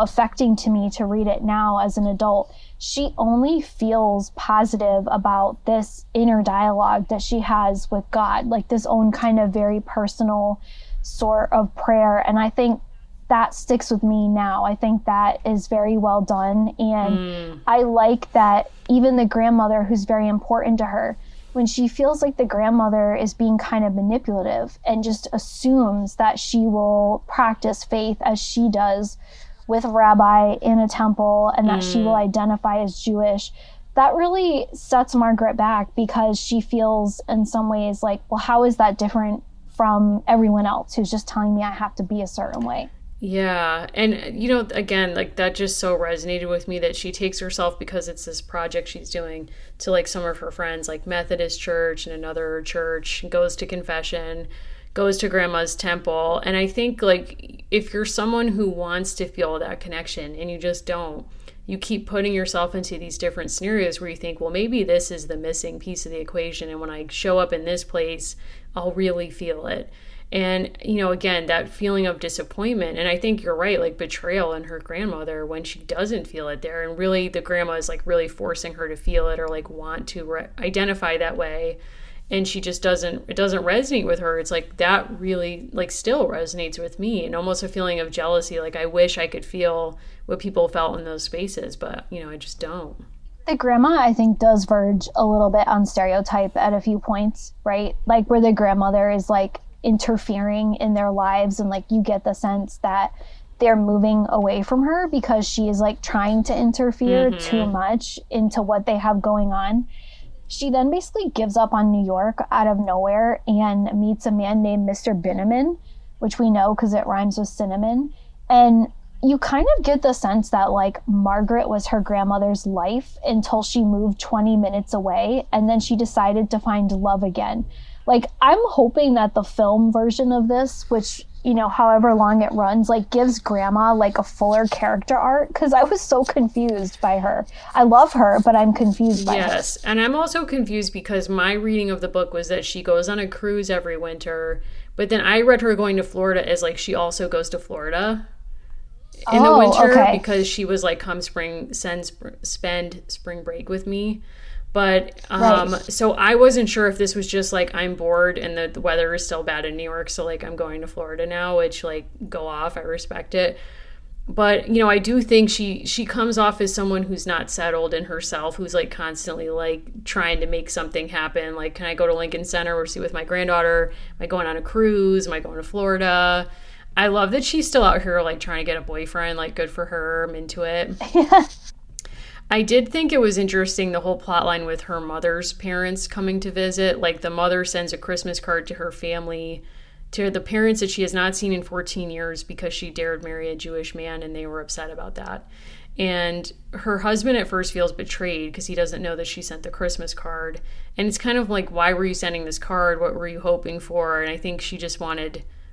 affecting to me to read it now as an adult. She only feels positive about this inner dialogue that she has with God, like this own kind of very personal sort of prayer. And I think that sticks with me now. I think that is very well done. And I like that even the grandmother, who's very important to her, when she feels like the grandmother is being kind of manipulative and just assumes that she will practice faith as she does with a rabbi in a temple and that she will identify as Jewish, that really sets Margaret back because she feels in some ways like, well, how is that different from everyone else who's just telling me I have to be a certain way? Yeah. And, again, like that just so resonated with me that she takes herself, because it's this project she's doing, to like some of her friends, like Methodist church and another church, goes to confession, goes to grandma's temple. And I think like if you're someone who wants to feel that connection and you just don't, you keep putting yourself into these different scenarios where you think, well, maybe this is the missing piece of the equation. And when I show up in this place, I'll really feel it. And, again, that feeling of disappointment. And I think you're right, like betrayal in her grandmother when she doesn't feel it there. And really the grandma is like really forcing her to feel it or like want to identify that way. And she just it doesn't resonate with her. It's like that really like still resonates with me, and almost a feeling of jealousy. Like I wish I could feel what people felt in those spaces, but I just don't. The grandma, I think, does verge a little bit on stereotype at a few points, right? Like where the grandmother is like interfering in their lives, and like you get the sense that they're moving away from her because she is like trying to interfere too much into what they have going on. She then basically gives up on New York out of nowhere and meets a man named Mr. Binneman, which we know because it rhymes with cinnamon. And you kind of get the sense that like Margaret was her grandmother's life until she moved 20 minutes away, and then she decided to find love again. Like, I'm hoping that the film version of this, which, however long it runs, like gives grandma like a fuller character arc, because I was so confused by her. I love her, but I'm confused by her. Yes, and I'm also confused because my reading of the book was that she goes on a cruise every winter, but then I read her going to Florida as like she also goes to Florida in the winter because she was like, come spend spring break with me. But so I wasn't sure if this was just like I'm bored and the weather is still bad in New York, so like I'm going to Florida now, which like go off, I respect it. But I do think she comes off as someone who's not settled in herself, who's like constantly like trying to make something happen. Like, can I go to Lincoln Center or see with my granddaughter? Am I going on a cruise? Am I going to Florida? I love that she's still out here like trying to get a boyfriend. Like, good for her. I'm into it. Yeah. I did think it was interesting, the whole plot line with her mother's parents coming to visit. Like the mother sends a Christmas card to her family, to the parents that she has not seen in 14 years because she dared marry a Jewish man and they were upset about that. And her husband at first feels betrayed because he doesn't know that she sent the Christmas card. And it's kind of like, why were you sending this card? What were you hoping for? And I think she just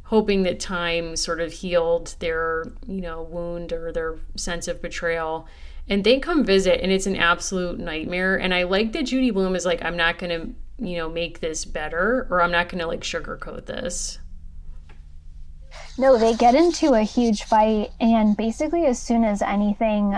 hoping that time sort of healed their, wound or their sense of betrayal. And they come visit, and it's an absolute nightmare. And I like that Judy Blume is like, I'm not going to, make this better, or I'm not going to like sugarcoat this. No, they get into a huge fight, and basically as soon as anything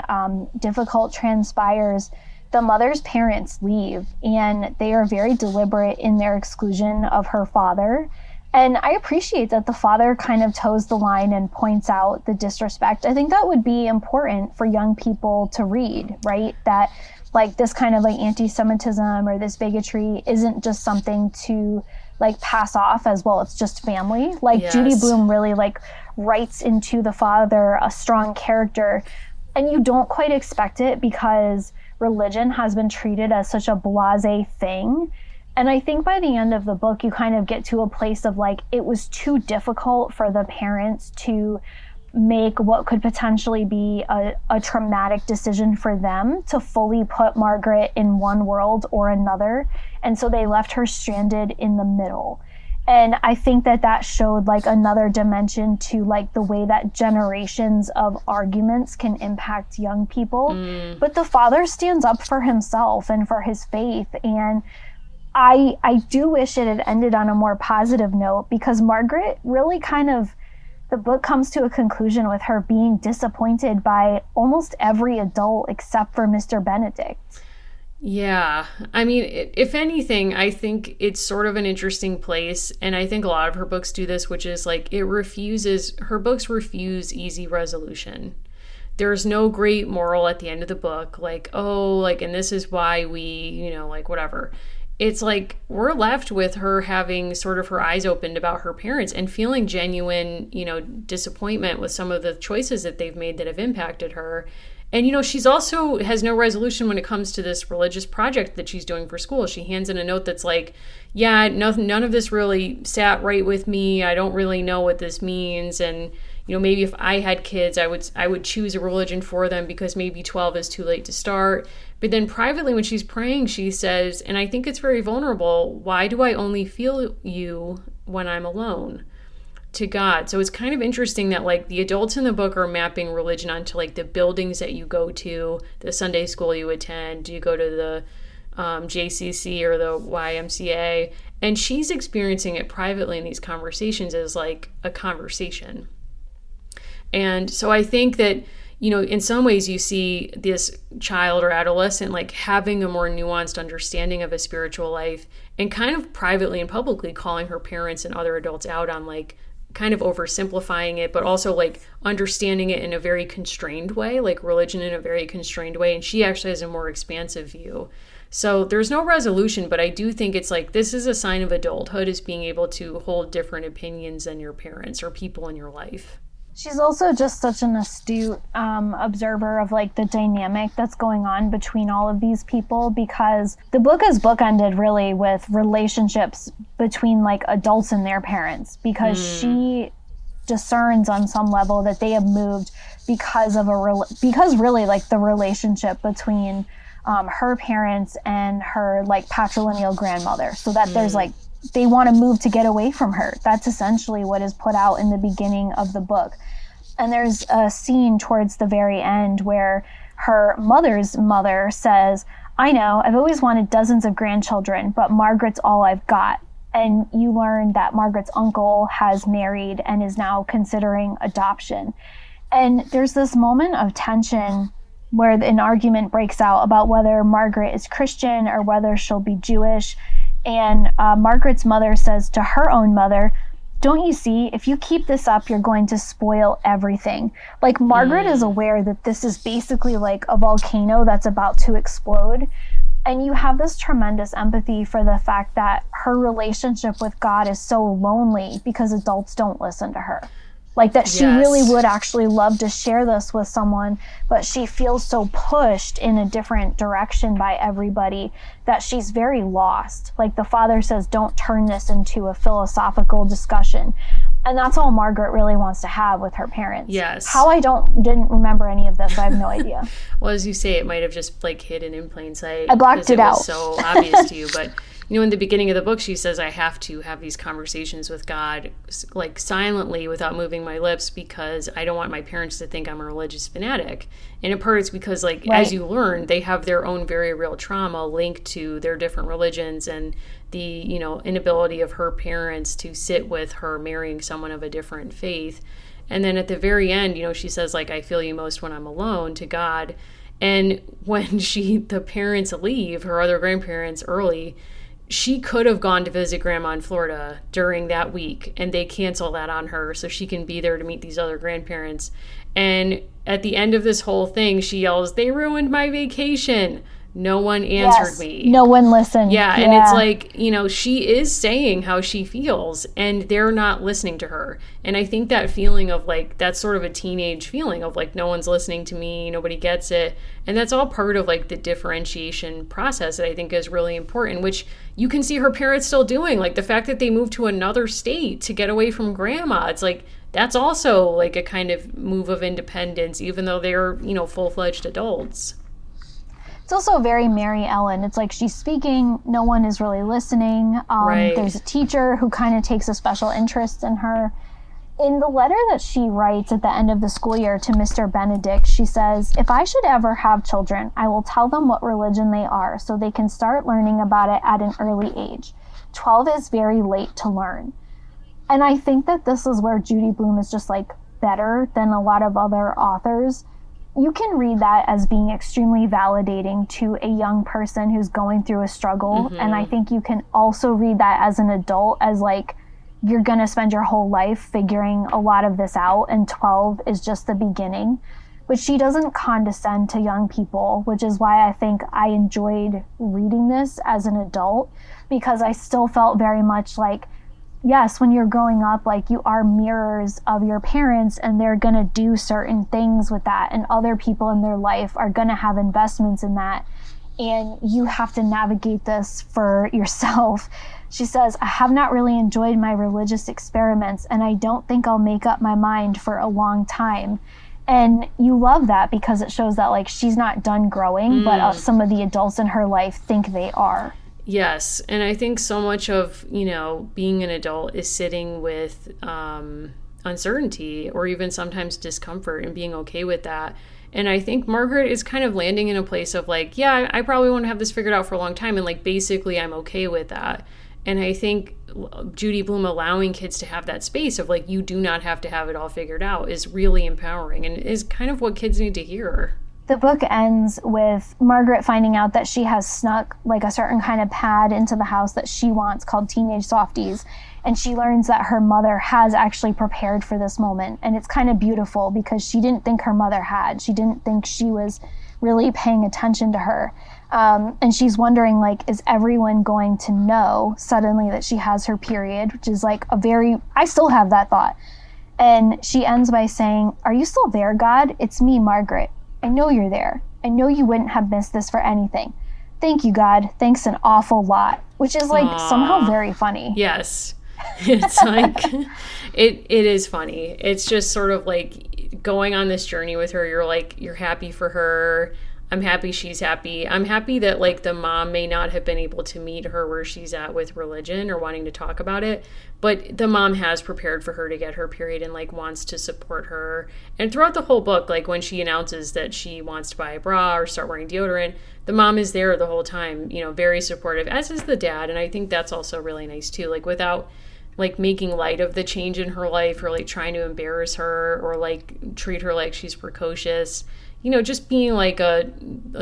difficult transpires, the mother's parents leave, and they are very deliberate in their exclusion of her father. And I appreciate that the father kind of toes the line and points out the disrespect. I think that would be important for young people to read, right? That like this kind of like anti-Semitism or this bigotry isn't just something to like pass off as, well, it's just family. Like Yes. Judy Blume really like writes into the father a strong character, and you don't quite expect it because religion has been treated as such a blasé thing. And I think by the end of the book, you kind of get to a place of like, it was too difficult for the parents to make what could potentially be a traumatic decision for them to fully put Margaret in one world or another. And so they left her stranded in the middle. And I think that that showed like another dimension to like the way that generations of arguments can impact young people. But the father stands up for himself and for his faith. And I do wish it had ended on a more positive note, because Margaret really kind of, the book comes to a conclusion with her being disappointed by almost every adult except for Mr. Benedict. Yeah. I mean, if anything, I think it's sort of an interesting place. And I think a lot of her books do this, which is like her books refuse easy resolution. There's no great moral at the end of the book, like, oh, like, and this is why we, like, whatever. It's like we're left with her having sort of her eyes opened about her parents and feeling genuine, disappointment with some of the choices that they've made that have impacted her. And, she's also has no resolution when it comes to this religious project that she's doing for school. She hands in a note that's like, yeah, none of this really sat right with me. I don't really know what this means. And, maybe if I had kids, I would choose a religion for them because maybe 12 is too late to start. But then privately when she's praying, she says, and I think it's very vulnerable, why do I only feel you when I'm alone? To God. So it's kind of interesting that like the adults in the book are mapping religion onto like the buildings that you go to, the Sunday school you attend, do you go to the JCC or the YMCA? And she's experiencing it privately in these conversations as like a conversation. And so I think that, in some ways you see this child or adolescent like having a more nuanced understanding of a spiritual life and kind of privately and publicly calling her parents and other adults out on like kind of oversimplifying it, but also like understanding it in a very constrained way, like religion in a very constrained way. And she actually has a more expansive view. So there's no resolution, but I do think it's like this is a sign of adulthood, is being able to hold different opinions than your parents or people in your life. She's also just such an astute observer of like the dynamic that's going on between all of these people, because the book is bookended really with relationships between like adults and their parents, because she discerns on some level that they have moved because really like the relationship between her parents and her like patrilineal grandmother, so that there's like they want to move to get away from her. That's essentially what is put out in the beginning of the book. And there's a scene towards the very end where her mother's mother says, I know, I've always wanted dozens of grandchildren, but Margaret's all I've got. And you learn that Margaret's uncle has married and is now considering adoption. And there's this moment of tension where an argument breaks out about whether Margaret is Christian or whether she'll be Jewish. And Margaret's mother says to her own mother, don't you see, if you keep this up, you're going to spoil everything. Like Margaret is aware that this is basically like a volcano that's about to explode. And you have this tremendous empathy for the fact that her relationship with God is so lonely because adults don't listen to her. Like that she really would actually love to share this with someone, but she feels so pushed in a different direction by everybody that she's very lost. Like the father says, don't turn this into a philosophical discussion. And that's all Margaret really wants to have with her parents. Yes. How didn't remember any of this, I have no idea. Well, as you say, it might have just like hidden in plain sight. I blocked it out. Was so obvious to you, but in the beginning of the book, she says, I have to have these conversations with God, like silently without moving my lips, because I don't want my parents to think I'm a religious fanatic. And in part, it's because, like, as you learn, they have their own very real trauma linked to their different religions and the, inability of her parents to sit with her marrying someone of a different faith. And then at the very end, she says, like, I feel you most when I'm alone, to God. And when the parents leave, her other grandparents, early, she could have gone to visit grandma in Florida during that week, and they cancel that on her so she can be there to meet these other grandparents. And at the end of this whole thing, she yells, they ruined my vacation. No one answered me. No one listened. Yeah, and it's like, she is saying how she feels, and they're not listening to her. And I think that feeling of, like, that's sort of a teenage feeling of, like, no one's listening to me, nobody gets it. And that's all part of, like, the differentiation process that I think is really important, which you can see her parents still doing. Like, the fact that they moved to another state to get away from grandma, it's like, that's also, like, a kind of move of independence, even though they're, full-fledged adults. It's also very Mary Ellen. It's like she's speaking, no one is really listening. Right. There's a teacher who kind of takes a special interest in her. In the letter that she writes at the end of the school year to Mr. Benedict, she says, "If I should ever have children, I will tell them what religion they are so they can start learning about it at an early age. 12 is very late to learn." And I think that this is where Judy Blume is just, like, better than a lot of other authors. You can read that as being extremely validating to a young person who's going through a struggle. Mm-hmm. And I think you can also read that as an adult as, like, you're going to spend your whole life figuring a lot of this out, and 12 is just the beginning. But she doesn't condescend to young people, which is why I think I enjoyed reading this as an adult, because I still felt very much like, yes, when you're growing up, like, you are mirrors of your parents, and they're going to do certain things with that, and other people in their life are going to have investments in that, and you have to navigate this for yourself. She says, "I have not really enjoyed my religious experiments, and I don't think I'll make up my mind for a long time." And you love that because it shows that, like, she's not done growing, but some of the adults in her life think they are. Yes, and I think so much of, being an adult is sitting with uncertainty or even sometimes discomfort and being okay with that. And I think Margaret is kind of landing in a place of, like, yeah, I probably won't have this figured out for a long time, and, like, basically I'm okay with that. And I think Judy Blume allowing kids to have that space of, like, you do not have to have it all figured out is really empowering and is kind of what kids need to hear. The book ends with Margaret finding out that she has snuck, like, a certain kind of pad into the house that she wants called Teenage Softies. And she learns that her mother has actually prepared for this moment. And it's kind of beautiful because she didn't think her mother had. She didn't think she was really paying attention to her. And she's wondering, like, is everyone going to know suddenly that she has her period, which is, like, I still have that thought. And she ends by saying, "Are you still there, God? It's me, Margaret. I know you're there. I know you wouldn't have missed this for anything. Thank you, God. Thanks an awful lot," which is, like, somehow very funny. Yes. It's like, it is funny. It's just sort of like going on this journey with her. You're like, you're happy for her. I'm happy she's happy. I'm happy that, like, the mom may not have been able to meet her where she's at with religion or wanting to talk about it, but the mom has prepared for her to get her period and, like, wants to support her. And throughout the whole book, like, when she announces that she wants to buy a bra or start wearing deodorant, the mom is there the whole time, very supportive, as is the dad. And I think that's also really nice too, like, without, like, making light of the change in her life or, like, trying to embarrass her or, like, treat her like she's precocious. Just being, like, a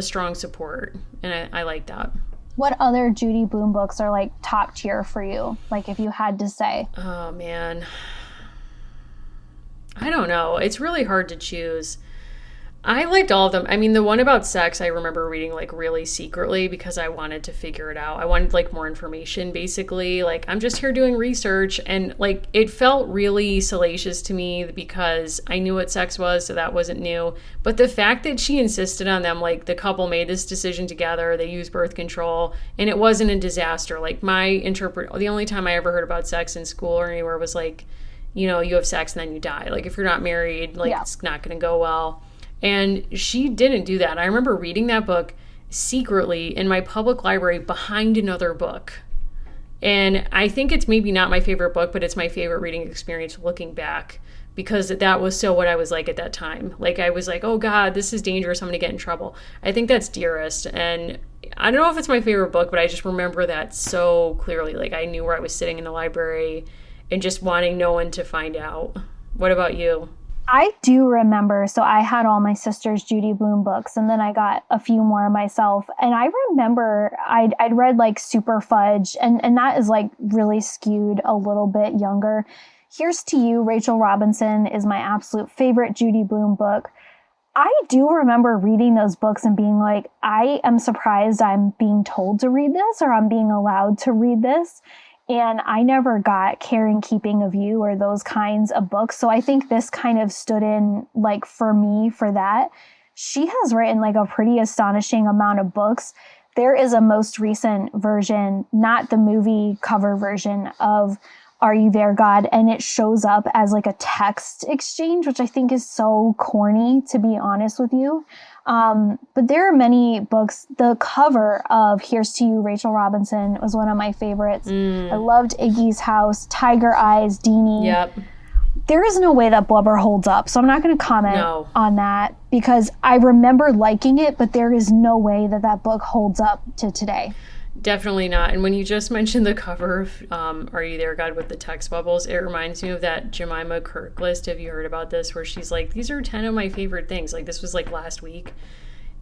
strong support. And I like that. What other Judy Blume books are, like, top tier for you? Like, if you had to say. Oh, man. I don't know. It's really hard to choose. I liked all of them. I mean, the one about sex, I remember reading, like, really secretly because I wanted to figure it out. I wanted, like, more information, basically. Like, I'm just here doing research. And, like, it felt really salacious to me because I knew what sex was, so that wasn't new. But the fact that she insisted on them, like, the couple made this decision together, they used birth control, and it wasn't a disaster. Like, the only time I ever heard about sex in school or anywhere was, like, you have sex and then you die. Like, if you're not married, like, It's not going to go well. And she didn't do that. I remember reading that book secretly in my public library behind another book. And I think it's maybe not my favorite book, but it's my favorite reading experience looking back because that was so what I was like at that time. Like, I was like, oh God, this is dangerous. I'm going to get in trouble. I think that's Dearest. And I don't know if it's my favorite book, but I just remember that so clearly. Like, I knew where I was sitting in the library and just wanting no one to find out. What about you? I do remember, so I had all my sister's Judy Blume books, and then I got a few more myself. And I remember I'd read, like, Super Fudge, and that is, like, really skewed a little bit younger. Here's to You, Rachel Robinson is my absolute favorite Judy Blume book. I do remember reading those books and being like, I am surprised I'm being told to read this or I'm being allowed to read this. And I never got Care and Keeping of You or those kinds of books. So I think this kind of stood in like for me for that. She has written like a pretty astonishing amount of books. There is a most recent version, not the movie cover version of Are You There, God? And it shows up as like a text exchange, which I think is so corny, to be honest with you. But there are many books. The cover of Here's to You, Rachel Robinson was one of my favorites. I loved Iggy's House, Tiger Eyes, Deanie. Yep. There is no way that Blubber holds up, so I'm not going to comment on that because I remember liking it, but there is no way that that book holds up to today. Definitely not. And when you just mentioned the cover of Are You There, God, with the text bubbles, it reminds me of that Jemima Kirk list. Have you heard about this? Where she's like, these are 10 of my favorite things. Like, this was like last week.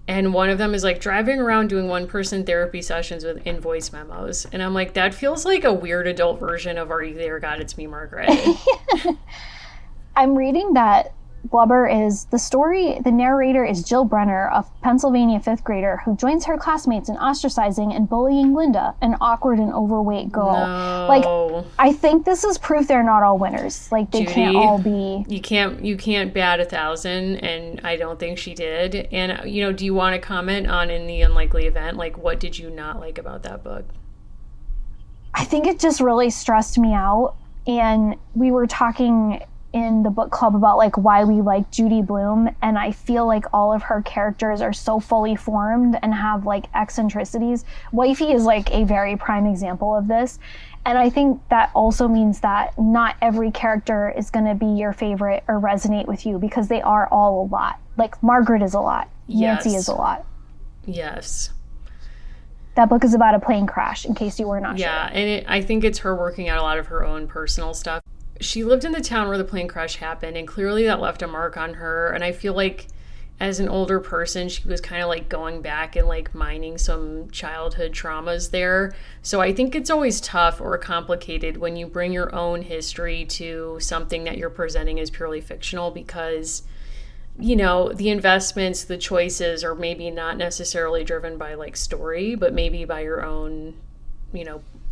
And one of them is like driving around doing one-person therapy sessions with invoice memos. And I'm like, that feels like a weird adult version of Are You There, God? It's Me, Margaret. I'm reading that Blubber is the narrator is Jill Brenner, a Pennsylvania fifth grader who joins her classmates in ostracizing and bullying Linda, an awkward and overweight girl. No. Like, I think this is proof they're not all winners. Like, they Judy, can't all be. You can't bat 1,000, and I don't think she did. And, do you want to comment on In the Unlikely Event? Like, what did you not like about that book? I think it just really stressed me out. And we were talking in the book club about like why we like Judy Blume, and I feel like all of her characters are so fully formed and have like eccentricities. Wifey is like a very prime example of this, and I think that also means that not every character is going to be your favorite or resonate with you because they are all a lot. Like Margaret is a lot. Yes. Nancy is a lot. Yes. That book is about a plane crash, in case you were not sure. Yeah, and I think it's her working out a lot of her own personal stuff. She lived in the town where the plane crash happened, and clearly that left a mark on her. And I feel like as an older person, she was kind of like going back and like mining some childhood traumas there. So I think it's always tough or complicated when you bring your own history to something that you're presenting as purely fictional because, the investments, the choices are maybe not necessarily driven by like story, but maybe by your own,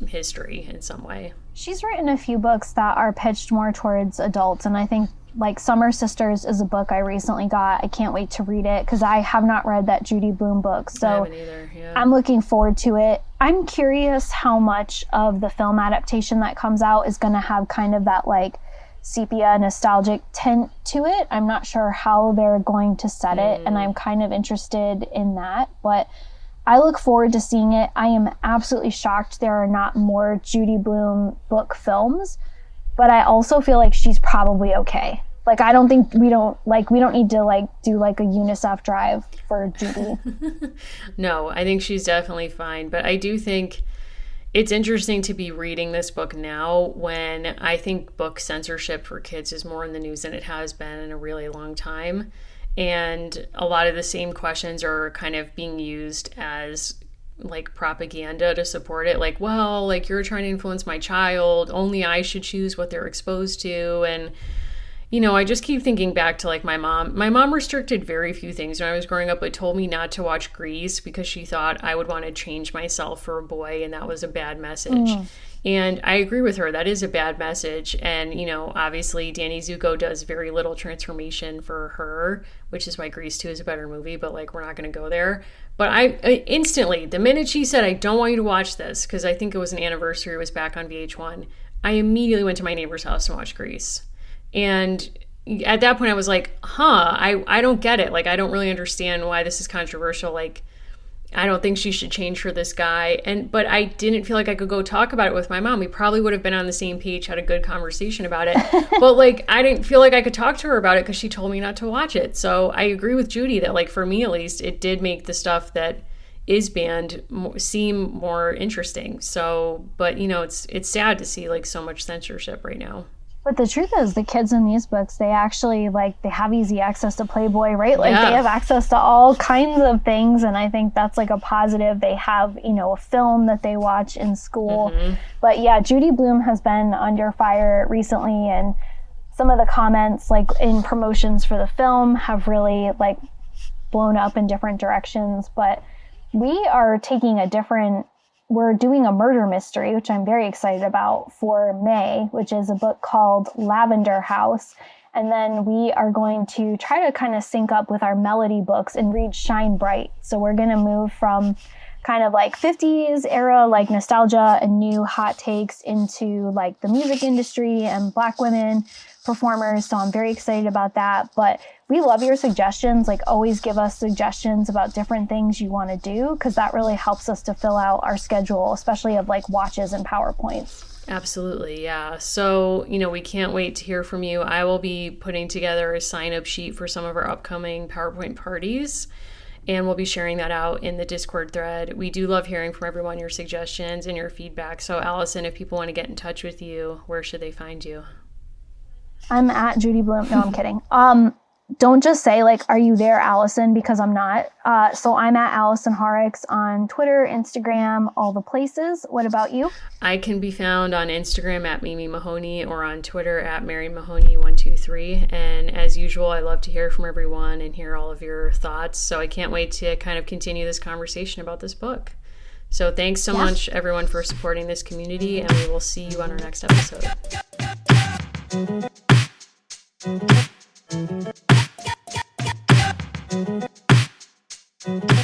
history in some way. She's written a few books that are pitched more towards adults, and I think like Summer Sisters is a book I recently got. I can't wait to read it because I have not read that Judy Blume book, so I haven't either, yeah. I'm looking forward to it. I'm curious how much of the film adaptation that comes out is going to have kind of that like sepia nostalgic tint to it. I'm not sure how they're going to set it, and I'm kind of interested in that, but I look forward to seeing it. I am absolutely shocked there are not more Judy Blume book films, but I also feel like she's probably okay. Like, I don't think we don't need to like do like a UNICEF drive for Judy. No, I think she's definitely fine, but I do think it's interesting to be reading this book now when I think book censorship for kids is more in the news than it has been in a really long time. And a lot of the same questions are kind of being used as like propaganda to support it. Like, well, like you're trying to influence my child. Only I should choose what they're exposed to. And, I just keep thinking back to like my mom. My mom restricted very few things when I was growing up, but told me not to watch Grease because she thought I would want to change myself for a boy. And that was a bad message. And I agree with her. That is a bad message. And, obviously Danny Zuko does very little transformation for her, which is why Grease 2 is a better movie, but like, we're not going to go there. But I instantly, the minute she said, I don't want you to watch this, because I think it was an anniversary, it was back on VH1, I immediately went to my neighbor's house and watched Grease. And at that point I was like, I don't get it. Like, I don't really understand why this is controversial. Like, I don't think she should change for this guy. But I didn't feel like I could go talk about it with my mom. We probably would have been on the same page, had a good conversation about it. But like, I didn't feel like I could talk to her about it because she told me not to watch it. So I agree with Judy that like, for me at least, it did make the stuff that is banned seem more interesting. So, but it's sad to see like so much censorship right now. But the truth is, the kids in these books, they actually, like, they have easy access to Playboy, right? Like, They have access to all kinds of things, and I think that's, like, a positive. They have, a film that they watch in school. But, yeah, Judy Blume has been under fire recently, and some of the comments like in promotions for the film have really like blown up in different directions, but we are taking we're doing a murder mystery, which I'm very excited about, for May, which is a book called Lavender House. And then we are going to try to kind of sync up with our Melody books and read Shine Bright. So we're going to move from kind of like 50s era, like nostalgia and new hot takes into like the music industry and Black women performers. So I'm very excited about that. But we love your suggestions. Like, always give us suggestions about different things you want to do, because that really helps us to fill out our schedule, especially of like watches and PowerPoints. Absolutely, yeah. So, we can't wait to hear from you. I will be putting together a sign-up sheet for some of our upcoming PowerPoint parties, and we'll be sharing that out in the Discord thread. We do love hearing from everyone, your suggestions and your feedback. So, Allison, if people want to get in touch with you, where should they find you? I'm at Judy Blume. No, I'm kidding. Don't just say like, are you there, Allison? Because I'm not. So I'm at Allison Horrocks on Twitter, Instagram, all the places. What about you? I can be found on Instagram at Mimi Mahoney or on Twitter at Mary Mahoney123. And as usual, I love to hear from everyone and hear all of your thoughts. So I can't wait to kind of continue this conversation about this book. So thanks so much, everyone, for supporting this community, and we will see you on our next episode. Thank you.